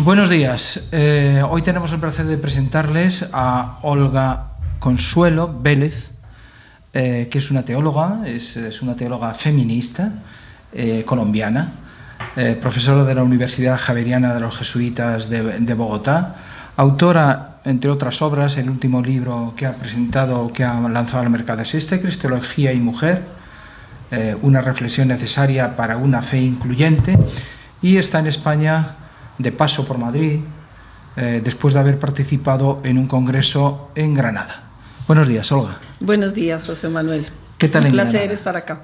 Buenos días. Hoy tenemos el placer de presentarles a Olga Consuelo Vélez, que es una teóloga, es una teóloga feminista colombiana, profesora de la Universidad Javeriana de los Jesuitas de Bogotá, autora, entre otras obras, el último libro que ha presentado, que ha lanzado al mercado es este, Cristología y Mujer, una reflexión necesaria para una fe incluyente, y está en España de paso por Madrid, después de haber participado en un congreso en Granada. Buenos días, Olga. Buenos días, José Manuel. ¿Qué tal en Granada? Un placer estar acá.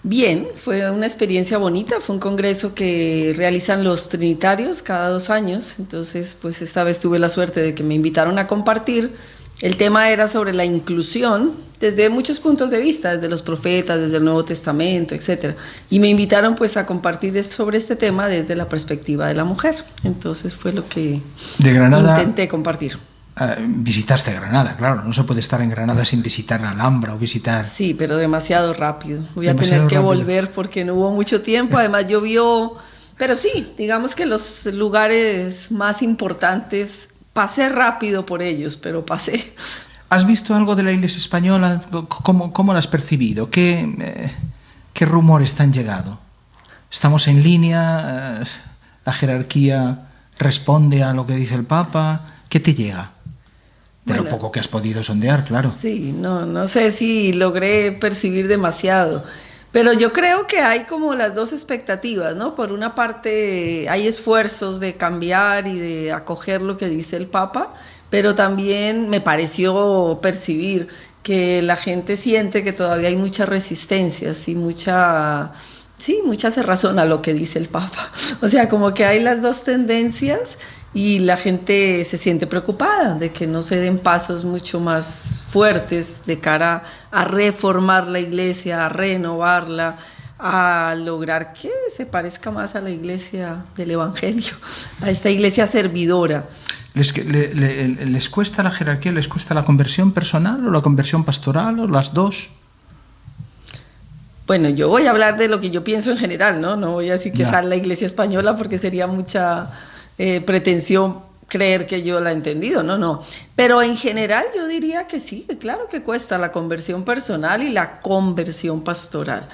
Bien, fue una experiencia bonita, fue un congreso que realizan los trinitarios cada 2 años, entonces pues esta vez tuve la suerte de que me invitaron a compartir. El tema era sobre la inclusión desde muchos puntos de vista, desde los profetas, desde el Nuevo Testamento, etc. Y me invitaron pues a compartir sobre este tema desde la perspectiva de la mujer. Entonces fue lo que de Granada, intenté compartir. Visitaste Granada, claro, no se puede estar en Granada sin visitar la Alhambra o visitar... Sí, pero demasiado rápido. Voy a tener que volver porque no hubo mucho tiempo, además llovió, pero sí, digamos que los lugares más importantes... Pasé rápido por ellos, pero pasé. ¿Has visto algo de la Iglesia española? ¿Cómo la has percibido? ¿Qué rumores te han llegado? ¿Estamos en línea? ¿La jerarquía responde a lo que dice el Papa? ¿Qué te llega? De lo poco que has podido sondear, claro. Sí, no sé si logré percibir demasiado. Pero yo creo que hay como las dos expectativas, ¿no? Por una parte hay esfuerzos de cambiar y de acoger lo que dice el Papa, pero también me pareció percibir que la gente siente que todavía hay muchas resistencias y mucha cerrazón a lo que dice el Papa. O sea, como que hay las dos tendencias y la gente se siente preocupada de que no se den pasos mucho más fuertes de cara a reformar la iglesia, a renovarla, a lograr que se parezca más a la iglesia del Evangelio, a esta iglesia servidora. ¿Les cuesta la jerarquía, les cuesta la conversión personal o la conversión pastoral o las dos? Bueno, yo voy a hablar de lo que yo pienso en general, ¿no? No voy a decir que es la iglesia española porque sería mucha... pretensión creer que yo la he entendido, no. Pero en general yo diría que sí, claro que cuesta la conversión personal y la conversión pastoral.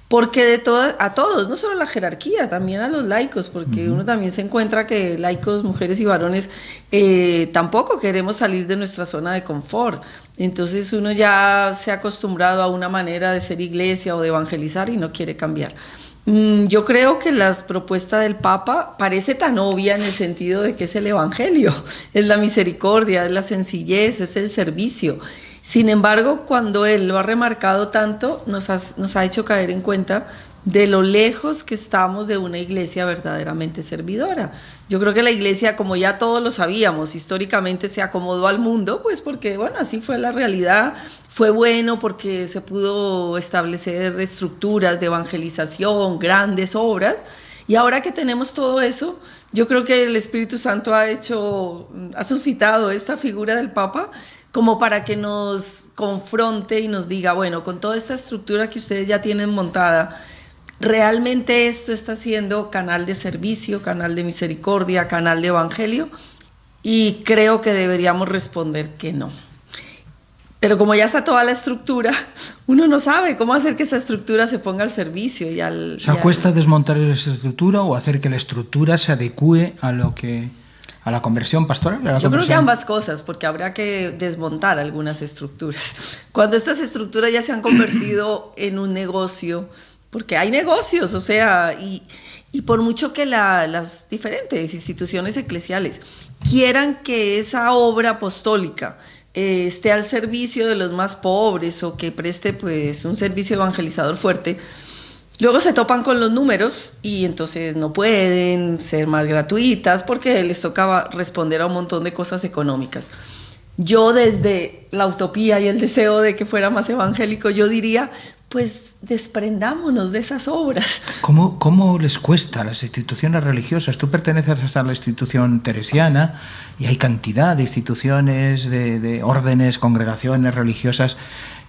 Porque a todos, no solo a la jerarquía, también a los laicos, porque uno también se encuentra que laicos, mujeres y varones, tampoco queremos salir de nuestra zona de confort. Entonces uno ya se ha acostumbrado a una manera de ser iglesia o de evangelizar y no quiere cambiar. Yo creo que la propuesta del Papa parece tan obvia en el sentido de que es el Evangelio, es la misericordia, es la sencillez, es el servicio. Sin embargo, cuando él lo ha remarcado tanto, nos ha hecho caer en cuenta de lo lejos que estamos de una iglesia verdaderamente servidora. Yo creo que la iglesia, como ya todos lo sabíamos, históricamente se acomodó al mundo, pues porque, bueno, así fue la realidad. Fue bueno porque se pudo establecer estructuras de evangelización, grandes obras, y ahora que tenemos todo eso, yo creo que el Espíritu Santo ha suscitado esta figura del Papa como para que nos confronte y nos diga, bueno, con toda esta estructura que ustedes ya tienen montada, ¿realmente esto está siendo canal de servicio, canal de misericordia, canal de evangelio? Y creo que deberíamos responder que no. Pero como ya está toda la estructura, uno no sabe cómo hacer que esa estructura se ponga al servicio. ¿Cuesta desmontar esa estructura o hacer que la estructura se adecue a la conversión pastoral? Yo creo que ambas cosas, porque habrá que desmontar algunas estructuras. Cuando estas estructuras ya se han convertido en un negocio, porque hay negocios, o sea, y por mucho que las diferentes instituciones eclesiales quieran que esa obra apostólica esté al servicio de los más pobres o que preste pues un servicio evangelizador fuerte, luego se topan con los números y entonces no pueden ser más gratuitas porque les tocaba responder a un montón de cosas económicas. Yo desde la utopía y el deseo de que fuera más evangélico, yo diría, pues desprendámonos de esas obras. ¿Cómo les cuesta a las instituciones religiosas? Tú perteneces a la institución teresiana y hay cantidad de instituciones, de órdenes, congregaciones religiosas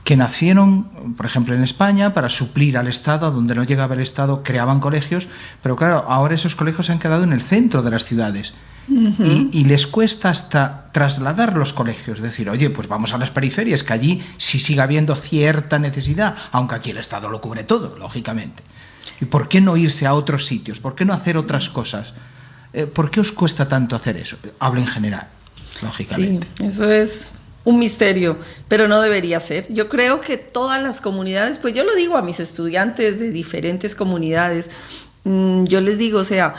que nacieron, por ejemplo, en España para suplir al Estado, donde no llegaba el Estado, creaban colegios, pero claro, ahora esos colegios se han quedado en el centro de las ciudades. Y les cuesta hasta trasladar los colegios, decir, oye, pues vamos a las periferias, que allí sí sigue habiendo cierta necesidad, aunque aquí el Estado lo cubre todo, lógicamente. ¿Y por qué no irse a otros sitios? ¿Por qué no hacer otras cosas? ¿Por qué os cuesta tanto hacer eso? Hablo en general, lógicamente. Sí, eso es un misterio, pero no debería ser. Yo creo que todas las comunidades, pues yo lo digo a mis estudiantes de diferentes comunidades, yo les digo, o sea,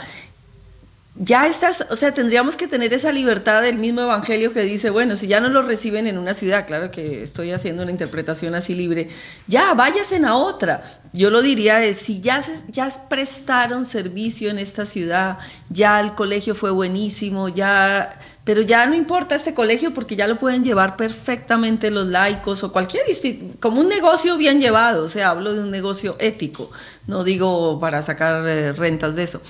tendríamos que tener esa libertad del mismo evangelio que dice, bueno, si ya no lo reciben en una ciudad, claro que estoy haciendo una interpretación así libre, ya váyanse a otra. Yo lo diría es, si ya prestaron servicio en esta ciudad, ya el colegio fue buenísimo, pero ya no importa este colegio porque ya lo pueden llevar perfectamente los laicos o cualquier como un negocio bien llevado, o sea, hablo de un negocio ético, no digo para sacar rentas de eso.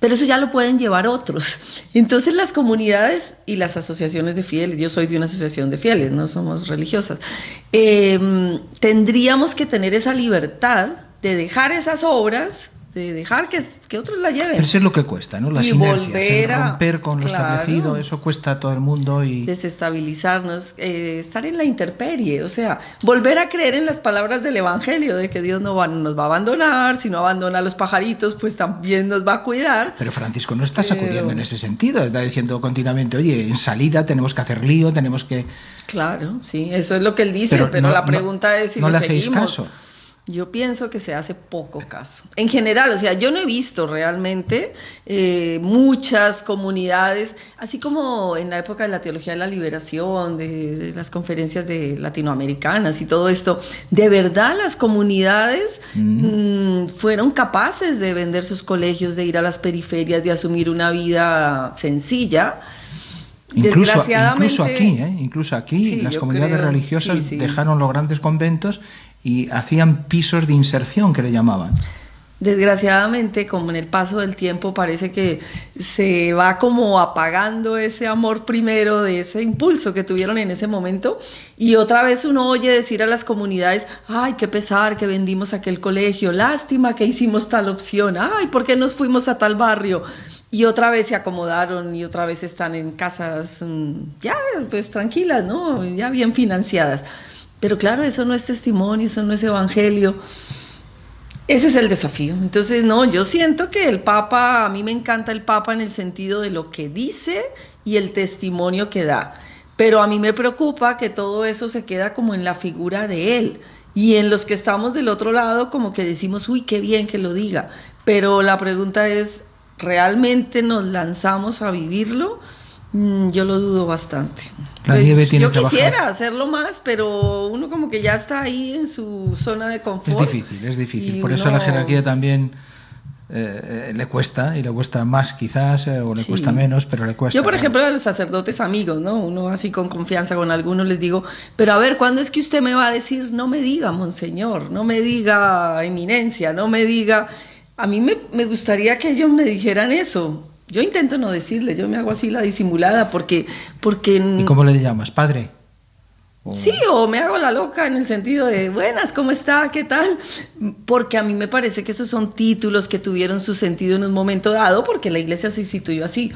Pero eso ya lo pueden llevar otros. Entonces las comunidades y las asociaciones de fieles, yo soy de una asociación de fieles, no somos religiosas, tendríamos que tener esa libertad de dejar esas obras, de dejar que otros la lleven. Pero eso es lo que cuesta, ¿no? Las sinergias, romper con lo establecido, eso cuesta a todo el mundo. Y desestabilizarnos, estar en la intemperie, o sea, volver a creer en las palabras del Evangelio, de que Dios nos va a abandonar, si no abandona a los pajaritos, pues también nos va a cuidar. Pero Francisco no está sacudiendo en ese sentido, está diciendo continuamente, oye, en salida tenemos que hacer lío, tenemos que... Claro, sí, eso es lo que él dice, pero la pregunta es si no lo le hacéis seguimos. Caso. Yo pienso que se hace poco caso. En general, o sea, yo no he visto realmente muchas comunidades, así como en la época de la teología de la liberación, de las conferencias de latinoamericanas y todo esto, de verdad las comunidades fueron capaces de vender sus colegios, de ir a las periferias, de asumir una vida sencilla. Incluso aquí sí, las comunidades religiosas dejaron los grandes conventos y hacían pisos de inserción, que le llamaban. Desgraciadamente, como en el paso del tiempo parece que se va como apagando ese amor primero, de ese impulso que tuvieron en ese momento, y otra vez uno oye decir a las comunidades, ay, qué pesar que vendimos aquel colegio, lástima que hicimos tal opción, ay, ¿por qué nos fuimos a tal barrio? Y otra vez se acomodaron y otra vez están en casas ya pues tranquilas, ¿no? Ya bien financiadas. Pero claro, eso no es testimonio, eso no es evangelio. Ese es el desafío. Entonces, no, yo siento que el Papa, a mí me encanta el Papa en el sentido de lo que dice y el testimonio que da. Pero a mí me preocupa que todo eso se queda como en la figura de él. Y en los que estamos del otro lado como que decimos, uy, qué bien que lo diga. Pero la pregunta es, ¿realmente nos lanzamos a vivirlo? Yo lo dudo bastante. Yo quisiera hacerlo más, pero uno como que ya está ahí en su zona de confort. Es difícil. Por eso la jerarquía también le cuesta, y le cuesta más quizás, o le cuesta menos, pero le cuesta. Yo, por ejemplo, a los sacerdotes amigos, ¿no? Uno así con confianza con algunos les digo, pero a ver, ¿cuándo es que usted me va a decir, no me diga, monseñor, no me diga eminencia, no me diga... A mí me gustaría que ellos me dijeran eso. Yo intento no decirle, yo me hago así la disimulada porque... ¿Y cómo le llamas? ¿Padre? Sí, o me hago la loca en el sentido de, buenas, ¿cómo está? ¿Qué tal? Porque a mí me parece que esos son títulos que tuvieron su sentido en un momento dado porque la iglesia se instituyó así.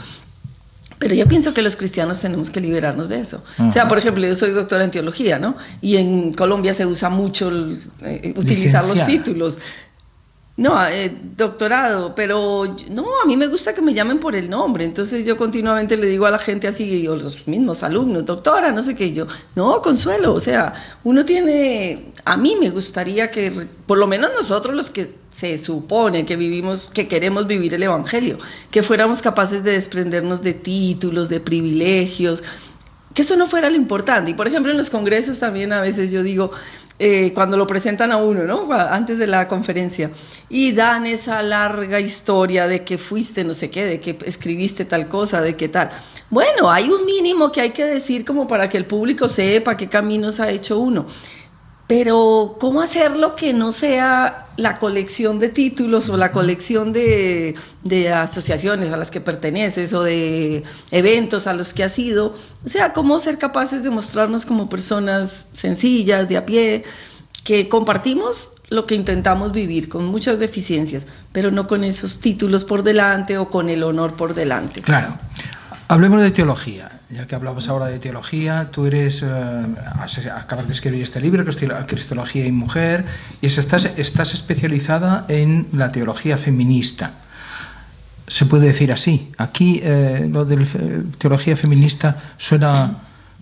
Pero yo pienso que los cristianos tenemos que liberarnos de eso. Ajá. O sea, por ejemplo, yo soy doctora en teología, ¿no? Y en Colombia se usa mucho utilizar los títulos. No, doctorado, pero no, a mí me gusta que me llamen por el nombre, entonces yo continuamente le digo a la gente así, o los mismos alumnos, doctora, no sé qué, yo, no, Consuelo, o sea, uno tiene, a mí me gustaría que, por lo menos nosotros los que se supone que vivimos, que queremos vivir el evangelio, que fuéramos capaces de desprendernos de títulos, de privilegios, que eso no fuera lo importante. Y por ejemplo en los congresos también a veces yo digo, cuando lo presentan a uno, ¿no? Antes de la conferencia, y dan esa larga historia de que fuiste no sé qué, de que escribiste tal cosa, de qué tal. Bueno, hay un mínimo que hay que decir como para que el público sepa qué caminos ha hecho uno. Pero ¿cómo hacerlo que no sea la colección de títulos o la colección de asociaciones a las que perteneces o de eventos a los que has ido? O sea, ¿cómo ser capaces de mostrarnos como personas sencillas, de a pie? que compartimos lo que intentamos vivir, con muchas deficiencias, pero no con esos títulos por delante o con el honor por delante. Claro. Hablemos de teología. Ya que hablamos ahora de teología, tú eres, acabas de escribir este libro, Cristología y Mujer, y estás especializada en la teología feminista. ¿Se puede decir así? Aquí lo de teología feminista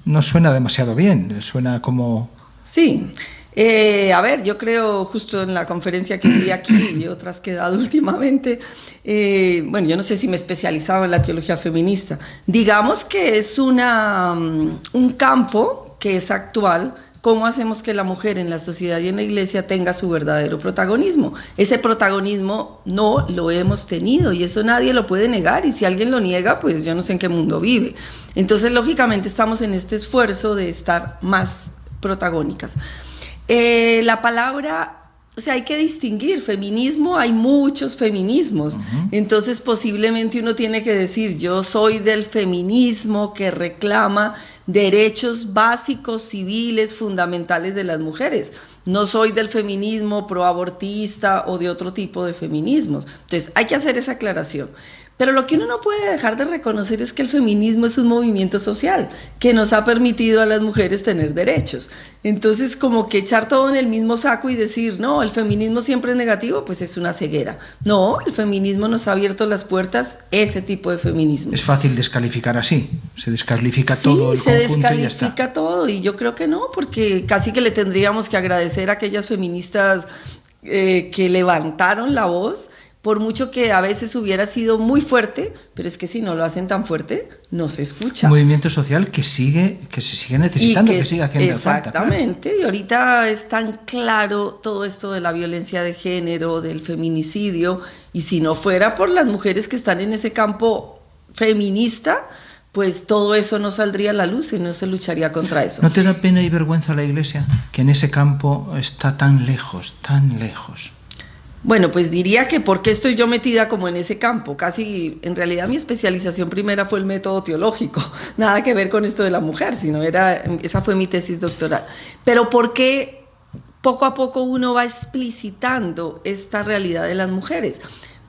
no suena demasiado bien, suena como... Sí. A ver, yo creo justo en la conferencia que di aquí y otras que he dado últimamente, bueno, yo no sé si me he especializado en la teología feminista. Digamos que es un campo que es actual. ¿Cómo hacemos que la mujer en la sociedad y en la iglesia tenga su verdadero protagonismo? Ese protagonismo no lo hemos tenido y eso nadie lo puede negar, y si alguien lo niega, pues yo no sé en qué mundo vive. Entonces, lógicamente, estamos en este esfuerzo de estar más protagónicas. La palabra, o sea, hay que distinguir feminismo, hay muchos feminismos. Entonces posiblemente uno tiene que decir, yo soy del feminismo que reclama derechos básicos, civiles, fundamentales de las mujeres. No soy del feminismo proabortista o de otro tipo de feminismos. Entonces hay que hacer esa aclaración. Pero lo que uno no puede dejar de reconocer es que el feminismo es un movimiento social que nos ha permitido a las mujeres tener derechos. Entonces, como que echar todo en el mismo saco y decir, no, el feminismo siempre es negativo, pues es una ceguera. No, el feminismo nos ha abierto las puertas, ese tipo de feminismo. Es fácil descalificar así, se descalifica todo el conjunto y ya está. Sí, se descalifica todo, y yo creo que no, porque casi que le tendríamos que agradecer a aquellas feministas que levantaron la voz, por mucho que a veces hubiera sido muy fuerte, pero es que si no lo hacen tan fuerte, no se escucha. Un movimiento social que se sigue necesitando, que sigue haciendo falta. Exactamente, claro. Y ahorita es tan claro todo esto de la violencia de género, del feminicidio, y si no fuera por las mujeres que están en ese campo feminista, pues todo eso no saldría a la luz y no se lucharía contra eso. ¿No te da pena y vergüenza la Iglesia que en ese campo está tan lejos, tan lejos? Bueno, pues diría que ¿por qué estoy yo metida como en ese campo? Casi, en realidad mi especialización primera fue el método teológico, nada que ver con esto de la mujer, sino esa fue mi tesis doctoral. Pero ¿por qué poco a poco uno va explicitando esta realidad de las mujeres?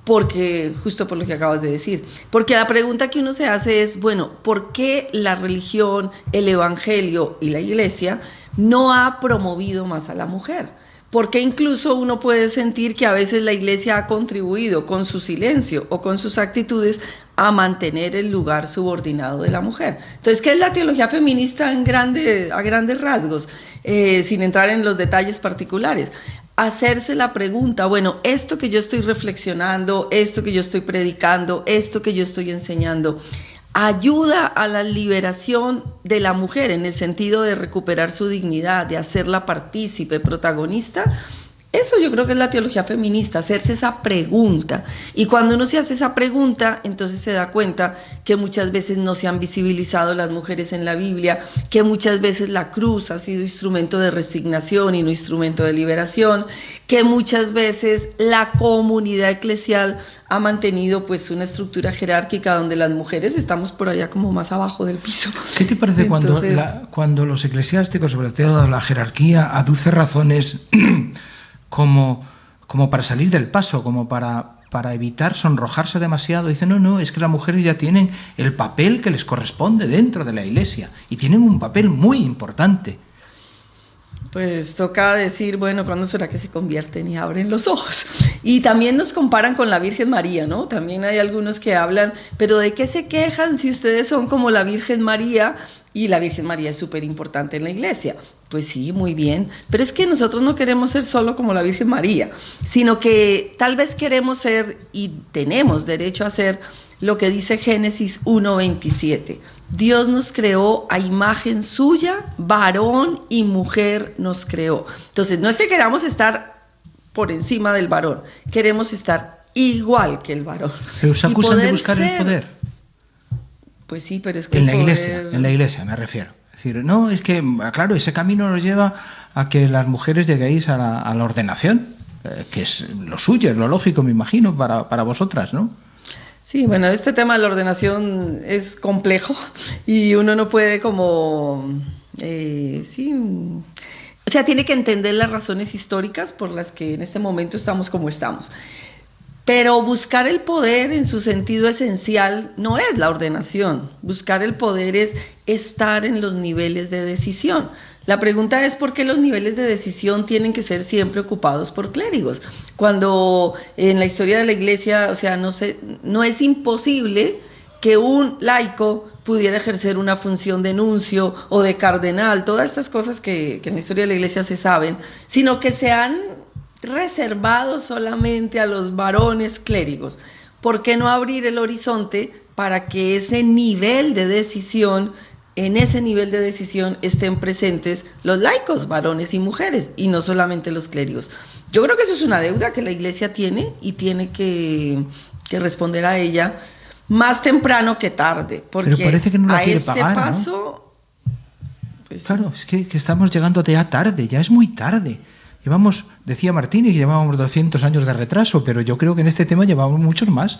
Porque, justo por lo que acabas de decir, porque la pregunta que uno se hace es, bueno, ¿por qué la religión, el evangelio y la iglesia no ha promovido más a la mujer? Porque incluso uno puede sentir que a veces la iglesia ha contribuido con su silencio o con sus actitudes a mantener el lugar subordinado de la mujer. Entonces, ¿qué es la teología feminista a grandes rasgos? Sin entrar en los detalles particulares. Hacerse la pregunta, bueno, esto que yo estoy reflexionando, esto que yo estoy predicando, esto que yo estoy enseñando, ayuda a la liberación de la mujer en el sentido de recuperar su dignidad, de hacerla partícipe, protagonista. Eso yo creo que es la teología feminista, hacerse esa pregunta. Y cuando uno se hace esa pregunta, entonces se da cuenta que muchas veces no se han visibilizado las mujeres en la Biblia, que muchas veces la cruz ha sido instrumento de resignación y no instrumento de liberación, que muchas veces la comunidad eclesial ha mantenido pues una estructura jerárquica donde las mujeres estamos por allá como más abajo del piso. ¿Qué te parece cuando los eclesiásticos, sobre todo la jerarquía, aduce razones como para salir del paso, como para evitar sonrojarse demasiado? Dicen, no, es que las mujeres ya tienen el papel que les corresponde dentro de la Iglesia y tienen un papel muy importante. Pues toca decir, bueno, ¿cuándo será que se convierten y abren los ojos? Y también nos comparan con la Virgen María, ¿no? También hay algunos que hablan, pero ¿de qué se quejan si ustedes son como la Virgen María? Y la Virgen María es súper importante en la iglesia. Pues sí, muy bien, pero es que nosotros no queremos ser solo como la Virgen María, sino que tal vez queremos ser y tenemos derecho a ser lo que dice Génesis 1:27. Dios nos creó a imagen suya, varón y mujer nos creó. Entonces, no es que queramos estar por encima del varón, queremos estar igual que el varón. Pero se acusan de buscar el poder. Pues sí, pero es que en la iglesia me refiero. Es decir, no, es que, claro, ese camino nos lleva a que las mujeres lleguéis a la ordenación, que es lo suyo, es lo lógico, me imagino, para vosotras, ¿no? Sí, bueno, este tema de la ordenación es complejo y uno no puede como, o o sea, tiene que entender las razones históricas por las que en este momento estamos como estamos. Pero buscar el poder en su sentido esencial no es la ordenación. Buscar el poder es estar en los niveles de decisión. La pregunta es por qué los niveles de decisión tienen que ser siempre ocupados por clérigos. Cuando en la historia de la Iglesia, o sea, no es imposible que un laico pudiera ejercer una función de nuncio o de cardenal, todas estas cosas que en la historia de la Iglesia se saben, sino que se han reservado solamente a los varones clérigos. ¿Por qué no abrir el horizonte para que ese nivel de decisión, en ese nivel de decisión estén presentes los laicos, varones y mujeres, y no solamente los clérigos? Yo creo que eso es una deuda que la Iglesia tiene y tiene que responder a ella más temprano que tarde, porque pero parece que no la a quiere este pagar, paso, ¿no? Pues, claro, es que estamos llegando ya tarde, ya es muy tarde. Llevamos, decía Martini, que llevábamos 200 años de retraso, pero yo creo que en este tema llevamos muchos más.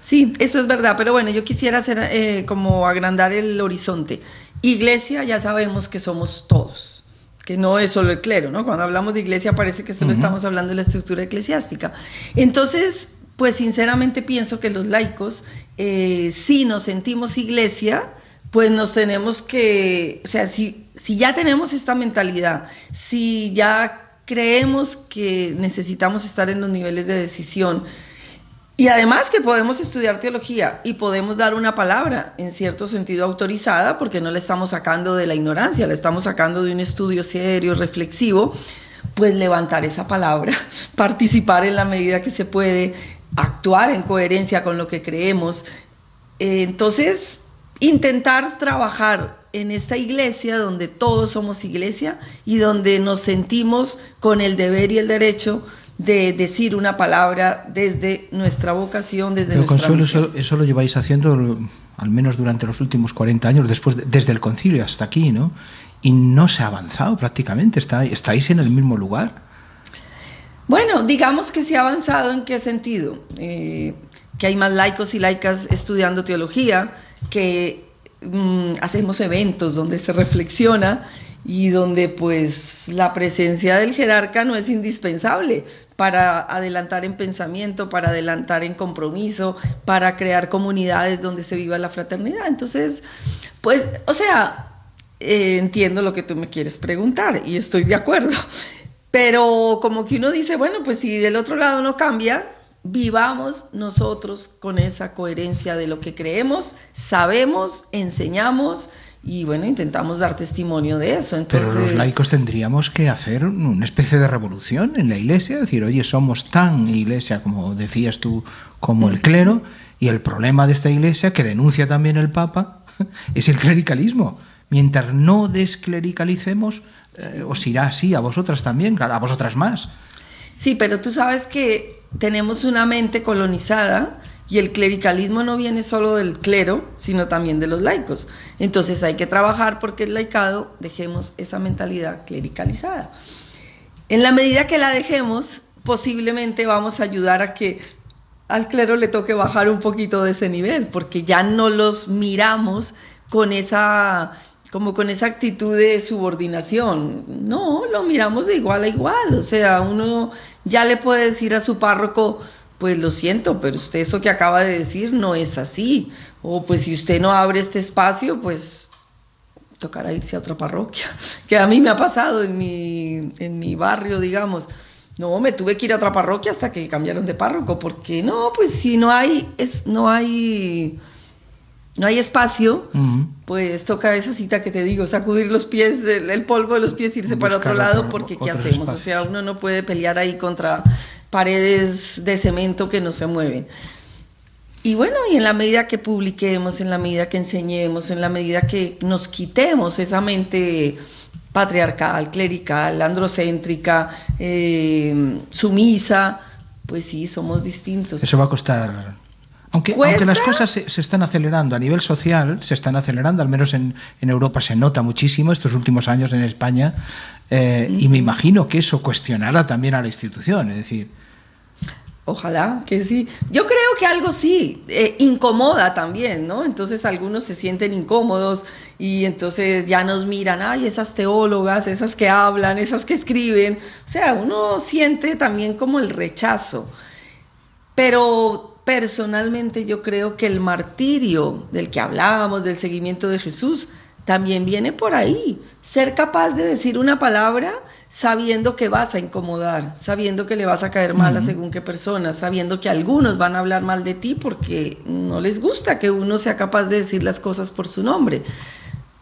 Sí, eso es verdad, pero bueno, yo quisiera hacer como agrandar el horizonte. Iglesia ya sabemos que somos todos, que no es solo el clero, ¿no? Cuando hablamos de iglesia parece que solo estamos hablando de la estructura eclesiástica. Entonces, pues sinceramente pienso que los laicos, si nos sentimos iglesia, pues nos tenemos que, o sea, si ya tenemos esta mentalidad, si ya creemos que necesitamos estar en los niveles de decisión y además que podemos estudiar teología y podemos dar una palabra en cierto sentido autorizada, porque no la estamos sacando de la ignorancia, la estamos sacando de un estudio serio, reflexivo, pues levantar esa palabra, participar en la medida que se puede, actuar en coherencia con lo que creemos. Entonces, intentar trabajar en esta iglesia donde todos somos iglesia y donde nos sentimos con el deber y el derecho de decir una palabra desde nuestra vocación, desde pero nuestra Consuelo, misión. eso lo lleváis haciendo al menos durante los últimos 40 años, desde el concilio hasta aquí, ¿no? Y no se ha avanzado prácticamente, estáis en el mismo lugar. Bueno, digamos que se ha avanzado. ¿En qué sentido? Que hay más laicos y laicas estudiando teología, que hacemos eventos donde se reflexiona y donde pues la presencia del jerarca no es indispensable para adelantar en pensamiento, para adelantar en compromiso, para crear comunidades donde se viva la fraternidad. Entonces, pues, o sea, entiendo lo que tú me quieres preguntar y estoy de acuerdo, pero como que uno dice, bueno, pues si del otro lado no cambia, vivamos nosotros con esa coherencia de lo que creemos, sabemos, enseñamos y bueno, intentamos dar testimonio de eso. Entonces, pero los laicos tendríamos que hacer una especie de revolución en la iglesia, decir, oye, somos tan iglesia, como decías tú, como el clero, y el problema de esta iglesia, que denuncia también el Papa, es el clericalismo. Mientras no desclericalicemos, os irá así, a vosotras también, claro, a vosotras más. Sí, pero tú sabes que tenemos una mente colonizada y el clericalismo no viene solo del clero, sino también de los laicos. Entonces hay que trabajar porque el laicado dejemos esa mentalidad clericalizada. En la medida que la dejemos, posiblemente vamos a ayudar a que al clero le toque bajar un poquito de ese nivel, porque ya no los miramos con esa actitud de subordinación. No, lo miramos de igual a igual. O sea, uno ya le puede decir a su párroco, pues lo siento, pero usted eso que acaba de decir no es así. O pues si usted no abre este espacio, pues tocará irse a otra parroquia. Que a mí me ha pasado en mi barrio, digamos. No, me tuve que ir a otra parroquia hasta que cambiaron de párroco, porque no, pues si no hay espacio, pues toca esa cita que te digo, sacudir los pies, el polvo de los pies, irse para otro lado, porque ¿qué hacemos? Espacio. O sea, uno no puede pelear ahí contra paredes de cemento que no se mueven. Y bueno, y en la medida que publiquemos, en la medida que enseñemos, en la medida que nos quitemos esa mente patriarcal, clerical, androcéntrica, sumisa, pues sí, somos distintos. Eso va a costar... Aunque las cosas se están acelerando a nivel social, se están acelerando, al menos en Europa se nota muchísimo estos últimos años en España, y me imagino que eso cuestionará también a la institución, es decir... Ojalá que sí. Yo creo que algo sí, incomoda también, ¿no? Entonces algunos se sienten incómodos y entonces ya nos miran, ay, esas teólogas, esas que hablan, esas que escriben. O sea, uno siente también como el rechazo. Pero personalmente yo creo que el martirio del que hablábamos, del seguimiento de Jesús, también viene por ahí. Ser capaz de decir una palabra sabiendo que vas a incomodar, sabiendo que le vas a caer mal a según qué personas, sabiendo que algunos van a hablar mal de ti porque no les gusta que uno sea capaz de decir las cosas por su nombre.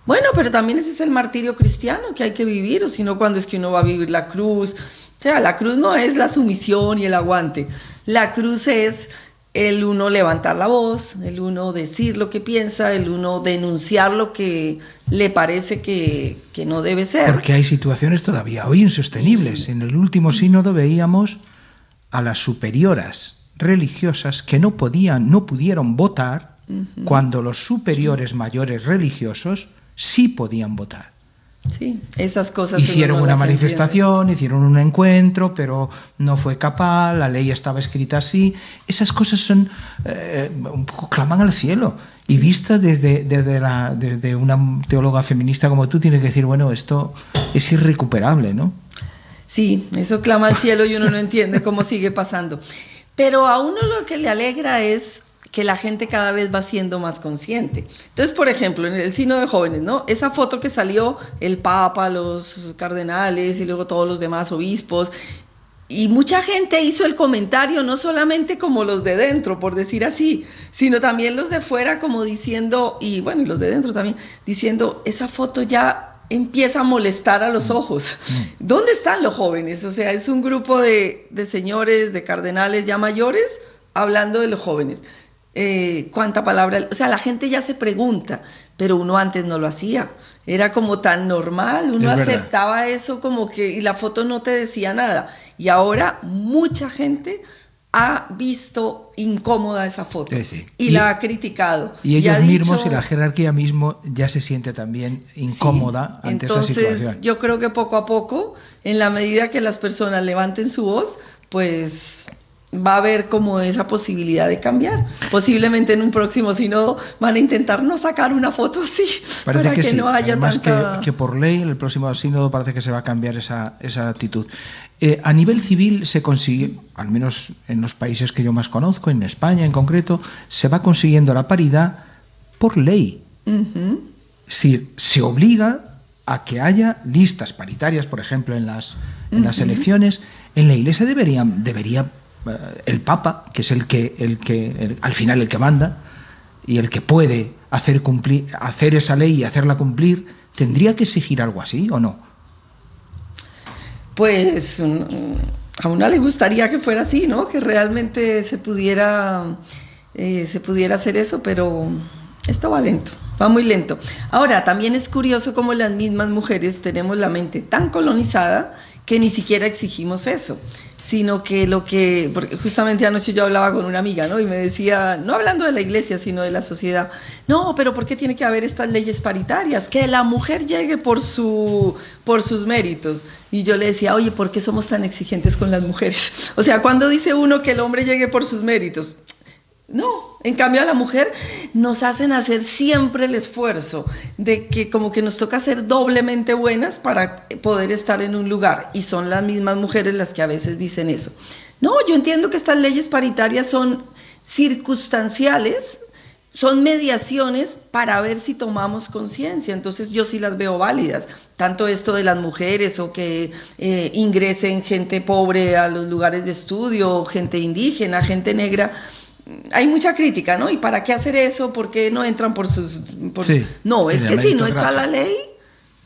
Bueno, pero también ese es el martirio cristiano que hay que vivir, o si no, ¿cuándo es que uno va a vivir la cruz? O sea, la cruz no es la sumisión y el aguante. La cruz es el uno levantar la voz, el uno decir lo que piensa, el uno denunciar lo que le parece que no debe ser. Porque hay situaciones todavía hoy insostenibles. En el último sínodo veíamos a las superioras religiosas que no pudieron votar cuando los superiores mayores religiosos sí podían votar. Sí, esas cosas. Hicieron una manifestación, hicieron un encuentro, pero no fue capaz, la ley estaba escrita así. Esas cosas son un poco claman al cielo. Y vista desde una teóloga feminista como tú, tienes que decir, bueno, esto es irrecuperable, ¿no? Sí, eso clama al cielo y uno no entiende cómo sigue pasando. Pero a uno lo que le alegra es que la gente cada vez va siendo más consciente. Entonces, por ejemplo, en el Sínodo de Jóvenes, ¿no? Esa foto que salió el Papa, los cardenales y luego todos los demás obispos, y mucha gente hizo el comentario, no solamente como los de dentro, por decir así, sino también los de fuera como diciendo, y bueno, y los de dentro también, diciendo, esa foto ya empieza a molestar a los ojos. ¿Dónde están los jóvenes? O sea, es un grupo de señores, de cardenales ya mayores, hablando de los jóvenes. ¿Cuánta palabra? O sea, la gente ya se pregunta, pero uno antes no lo hacía. Era como tan normal, uno aceptaba eso como que, y la foto no te decía nada. Y ahora mucha gente ha visto incómoda esa foto y la ha criticado. Y ellos mismos y la jerarquía mismo ya se siente también incómoda ante esa situación. Entonces, yo creo que poco a poco, en la medida que las personas levanten su voz, pues va a haber como esa posibilidad de cambiar. Posiblemente en un próximo sínodo van a intentar no sacar una foto así. Parece para que sí. No haya Además tanta... que por ley en el próximo sínodo parece que se va a cambiar esa actitud. A nivel civil se consigue, al menos en los países que yo más conozco, en España en concreto, se va consiguiendo la paridad por ley. Es decir, se obliga a que haya listas paritarias, por ejemplo, en las elecciones. En la Iglesia debería el Papa, que es al final el que manda y el que puede hacer esa ley y hacerla cumplir, ¿tendría que exigir algo así o no? Pues a una le gustaría que fuera así, ¿no? Que realmente se pudiera hacer eso, pero esto va lento, va muy lento. Ahora, también es curioso cómo las mismas mujeres tenemos la mente tan colonizada que ni siquiera exigimos eso, sino que porque justamente anoche yo hablaba con una amiga, ¿no? Y me decía, no hablando de la iglesia, sino de la sociedad, no, pero ¿por qué tiene que haber estas leyes paritarias? Que la mujer llegue por sus méritos. Y yo le decía, oye, ¿por qué somos tan exigentes con las mujeres? O sea, ¿cuándo dice uno que el hombre llegue por sus méritos? No, en cambio a la mujer nos hacen hacer siempre el esfuerzo de que como que nos toca ser doblemente buenas para poder estar en un lugar, y son las mismas mujeres las que a veces dicen eso. No, yo entiendo que estas leyes paritarias son circunstanciales, son mediaciones para ver si tomamos conciencia, entonces yo sí las veo válidas, tanto esto de las mujeres o que ingresen gente pobre a los lugares de estudio, gente indígena, gente negra. Hay mucha crítica, ¿no? ¿Y para qué hacer eso? ¿Por qué no entran por sus...? Sí, no, es que si no está la ley,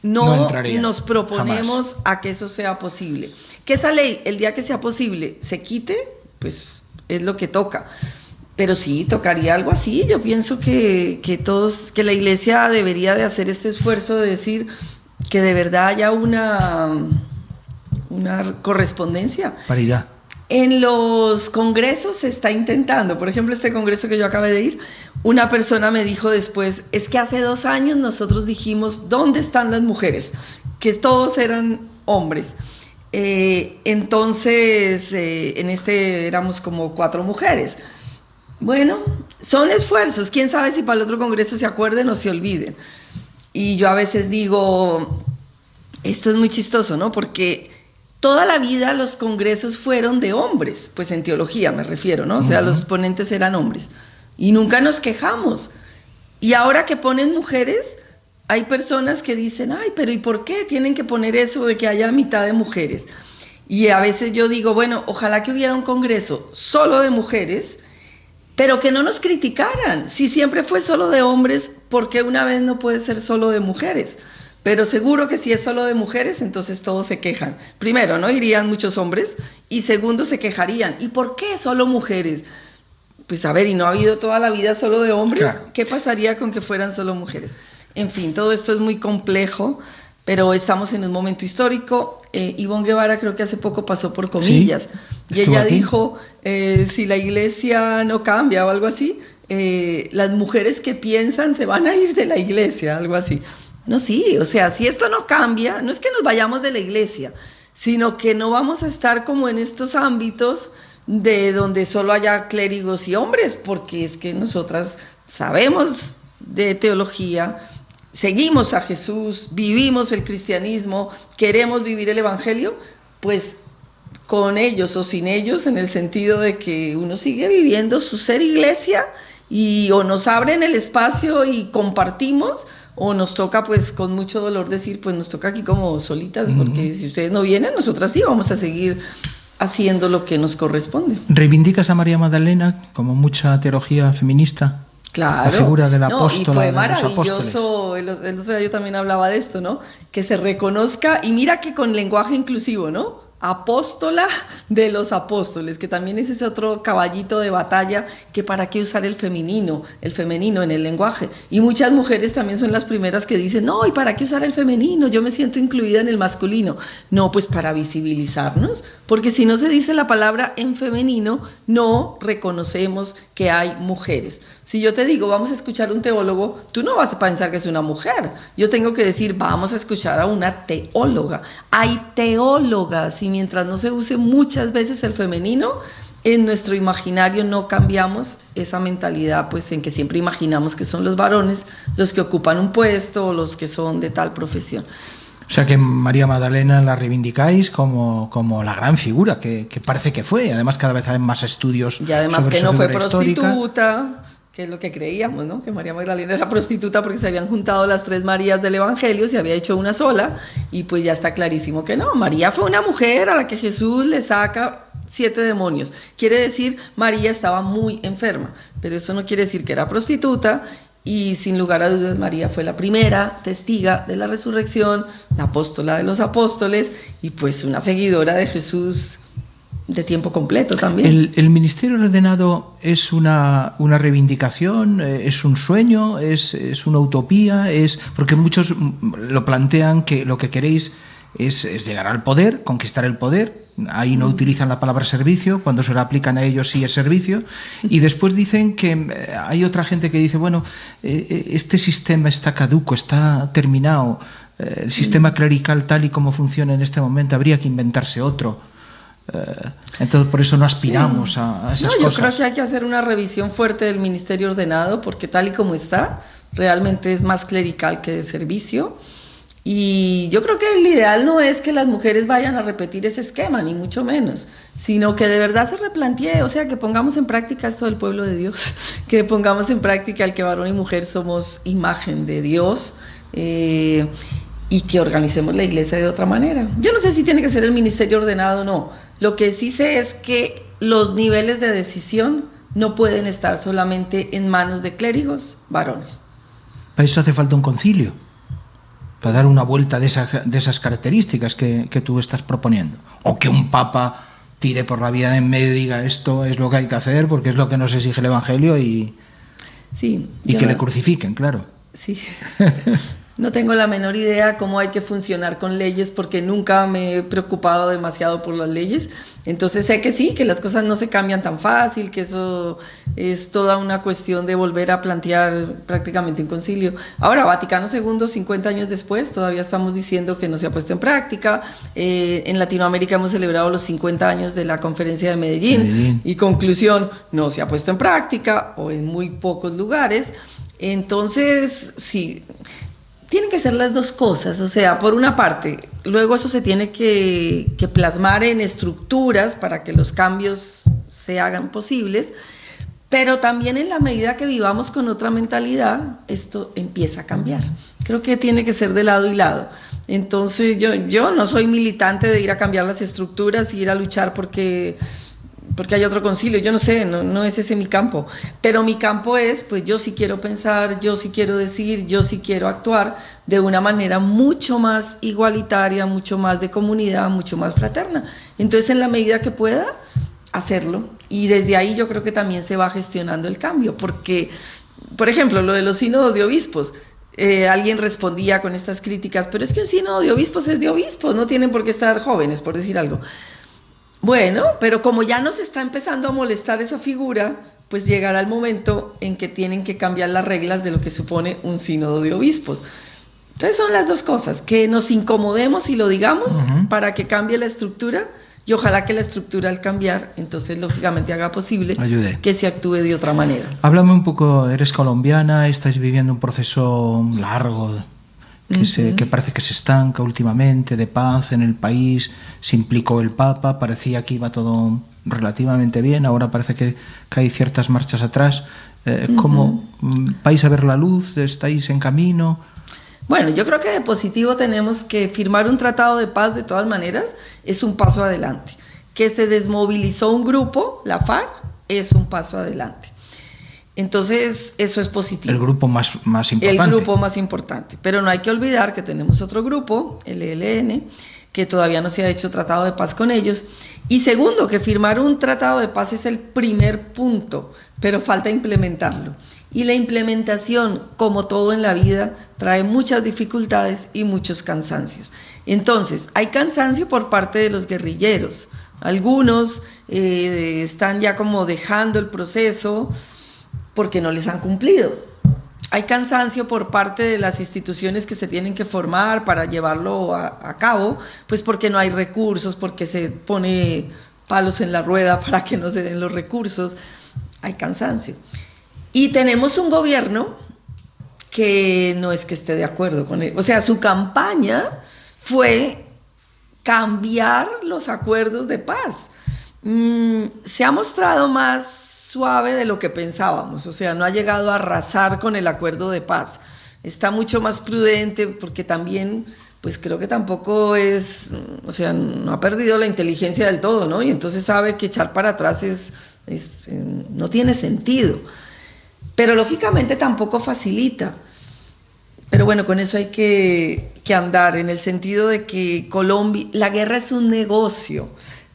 no nos proponemos jamás a que eso sea posible. Que esa ley, el día que sea posible, se quite, pues es lo que toca. Pero sí, tocaría algo así. Yo pienso que la iglesia debería de hacer este esfuerzo de decir que de verdad haya una correspondencia. Paridad. En los congresos se está intentando, por ejemplo, este congreso que yo acabé de ir, una persona me dijo después, es que hace 2 años nosotros dijimos, ¿dónde están las mujeres? Que todos eran hombres. Entonces, en éramos como 4 mujeres. Bueno, son esfuerzos, quién sabe si para el otro congreso se acuerden o se olviden. Y yo a veces digo, esto es muy chistoso, ¿no? Porque toda la vida los congresos fueron de hombres, pues en teología me refiero, ¿no? O sea, los ponentes eran hombres. Y nunca nos quejamos. Y ahora que ponen mujeres, hay personas que dicen, ay, pero ¿y por qué tienen que poner eso de que haya mitad de mujeres? Y a veces yo digo, bueno, ojalá que hubiera un congreso solo de mujeres, pero que no nos criticaran. Si siempre fue solo de hombres, ¿por qué una vez no puede ser solo de mujeres? Pero seguro que si es solo de mujeres, entonces todos se quejan. Primero, no irían muchos hombres, y segundo, se quejarían. ¿Y por qué solo mujeres? Pues a ver, ¿y no ha habido toda la vida solo de hombres? Claro. ¿Qué pasaría con que fueran solo mujeres? En fin, todo esto es muy complejo, pero estamos en un momento histórico. Ivonne Guevara creo que hace poco pasó por Comillas, sí, y ella aquí dijo, si la iglesia no cambia o algo así, las mujeres que piensan se van a ir de la iglesia, algo así. No, sí, o sea, si esto no cambia, no es que nos vayamos de la iglesia, sino que no vamos a estar como en estos ámbitos de donde solo haya clérigos y hombres, porque es que nosotras sabemos de teología, seguimos a Jesús, vivimos el cristianismo, queremos vivir el evangelio, pues con ellos o sin ellos, en el sentido de que uno sigue viviendo su ser iglesia, y o nos abren el espacio y compartimos, o nos toca pues con mucho dolor decir, pues nos toca aquí como solitas, porque si ustedes no vienen, nosotras sí vamos a seguir haciendo lo que nos corresponde. ¿Reivindicas a María Magdalena como mucha teología feminista? Claro. La figura del apóstol. Y fue maravilloso, el otro día yo también hablaba de esto, ¿no? Que se reconozca, y mira que con lenguaje inclusivo, ¿no? Apóstola de los apóstoles, que también es ese otro caballito de batalla, que para qué usar el femenino en el lenguaje. Y muchas mujeres también son las primeras que dicen, no, ¿y para qué usar el femenino? Yo me siento incluida en el masculino. No, pues para visibilizarnos, porque si no se dice la palabra en femenino, no reconocemos que hay mujeres. Si yo te digo, vamos a escuchar un teólogo, tú no vas a pensar que es una mujer. Yo tengo que decir, vamos a escuchar a una teóloga. Hay teólogas, y mientras no se use muchas veces el femenino, en nuestro imaginario no cambiamos esa mentalidad, pues en que siempre imaginamos que son los varones los que ocupan un puesto o los que son de tal profesión. O sea que María Magdalena la reivindicáis como la gran figura que parece que fue. Además, cada vez hay más estudios. Y además que no fue prostituta, que es lo que creíamos, ¿no? Que María Magdalena era prostituta porque se habían juntado las tres Marías del Evangelio, se había hecho una sola, y pues ya está clarísimo que no. María fue una mujer a la que Jesús le saca 7 demonios. Quiere decir, María estaba muy enferma, pero eso no quiere decir que era prostituta. Y sin lugar a dudas, María fue la primera testiga de la resurrección, la apóstola de los apóstoles, y pues una seguidora de Jesús de tiempo completo también. ¿El ministerio ordenado es una reivindicación, es un sueño, es una utopía? Porque muchos lo plantean que lo que queréis es llegar al poder, conquistar el poder. Ahí no utilizan la palabra servicio, cuando se la aplican a ellos sí es servicio, y después dicen que hay otra gente que dice, bueno, este sistema está caduco, está terminado, el sistema clerical tal y como funciona en este momento, habría que inventarse otro. Entonces por eso no aspiramos a esas cosas. Yo creo que hay que hacer una revisión fuerte del ministerio ordenado, porque tal y como está, realmente es más clerical que de servicio. Y yo creo que el ideal no es que las mujeres vayan a repetir ese esquema, ni mucho menos, sino que de verdad se replantee, o sea, que pongamos en práctica esto del pueblo de Dios, que pongamos en práctica el que varón y mujer somos imagen de Dios, y que organicemos la iglesia de otra manera. Yo no sé si tiene que ser el ministerio ordenado o no. Lo que sí sé es que los niveles de decisión no pueden estar solamente en manos de clérigos varones. Para eso hace falta un concilio, para dar una vuelta de esas características que tú estás proponiendo. O que un papa tire por la vía de en medio y diga esto es lo que hay que hacer porque es lo que nos exige el Evangelio, y que le crucifiquen, claro. Sí. No tengo la menor idea cómo hay que funcionar con leyes, porque nunca me he preocupado demasiado por las leyes. Entonces sé que sí, que las cosas no se cambian tan fácil, que eso es toda una cuestión de volver a plantear prácticamente un concilio. Ahora, Vaticano II, 50 años después, todavía estamos diciendo que no se ha puesto en práctica. En Latinoamérica hemos celebrado los 50 años de la Conferencia de Medellín. Y conclusión, no se ha puesto en práctica, o en muy pocos lugares. Entonces, sí, tienen que ser las dos cosas, o sea, por una parte, luego eso se tiene que plasmar en estructuras para que los cambios se hagan posibles, pero también en la medida que vivamos con otra mentalidad, esto empieza a cambiar. Creo que tiene que ser de lado y lado. Entonces yo no soy militante de ir a cambiar las estructuras y ir a luchar porque hay otro concilio, yo no sé, no es ese mi campo, pero mi campo es, pues yo sí quiero pensar, yo sí quiero decir, yo sí quiero actuar de una manera mucho más igualitaria, mucho más de comunidad, mucho más fraterna. Entonces, en la medida que pueda, hacerlo, y desde ahí yo creo que también se va gestionando el cambio, porque, por ejemplo, lo de los sínodos de obispos, alguien respondía con estas críticas, pero es que un sínodo de obispos es de obispos, no tienen por qué estar jóvenes, por decir algo. Bueno, pero como ya nos está empezando a molestar esa figura, pues llegará el momento en que tienen que cambiar las reglas de lo que supone un sínodo de obispos. Entonces son las dos cosas, que nos incomodemos y lo digamos para que cambie la estructura, y ojalá que la estructura al cambiar, entonces lógicamente haga posible que se actúe de otra manera. Háblame un poco, eres colombiana, estáis viviendo un proceso largo que parece que se estanca últimamente, de paz en el país, se implicó el Papa, parecía que iba todo relativamente bien, ahora parece que hay ciertas marchas atrás. ¿Cómo vais a ver la luz? ¿Estáis en camino? Bueno, yo creo que de positivo tenemos que firmar un tratado de paz de todas maneras, es un paso adelante. Que se desmovilizó un grupo, la FARC, es un paso adelante. Entonces, eso es positivo. El grupo más importante. El grupo más importante. Pero no hay que olvidar que tenemos otro grupo, el ELN, que todavía no se ha hecho tratado de paz con ellos. Y segundo, que firmar un tratado de paz es el primer punto, pero falta implementarlo. Y la implementación, como todo en la vida, trae muchas dificultades y muchos cansancios. Entonces, hay cansancio por parte de los guerrilleros. Algunos están ya como dejando el proceso porque no les han cumplido. Hay cansancio por parte de las instituciones que se tienen que formar para llevarlo a cabo, pues porque no hay recursos, porque se pone palos en la rueda para que no se den los recursos. Hay cansancio. Y tenemos un gobierno que no es que esté de acuerdo con él. O sea, su campaña fue cambiar los acuerdos de paz. Se ha mostrado más suave de lo que pensábamos, o sea, no ha llegado a arrasar con el acuerdo de paz. Está mucho más prudente porque también, pues creo que tampoco es, o sea, no ha perdido la inteligencia del todo, ¿no? Y entonces sabe que echar para atrás no tiene sentido. Pero lógicamente tampoco facilita. Pero bueno, con eso hay que andar, en el sentido de que Colombia, la guerra es un negocio.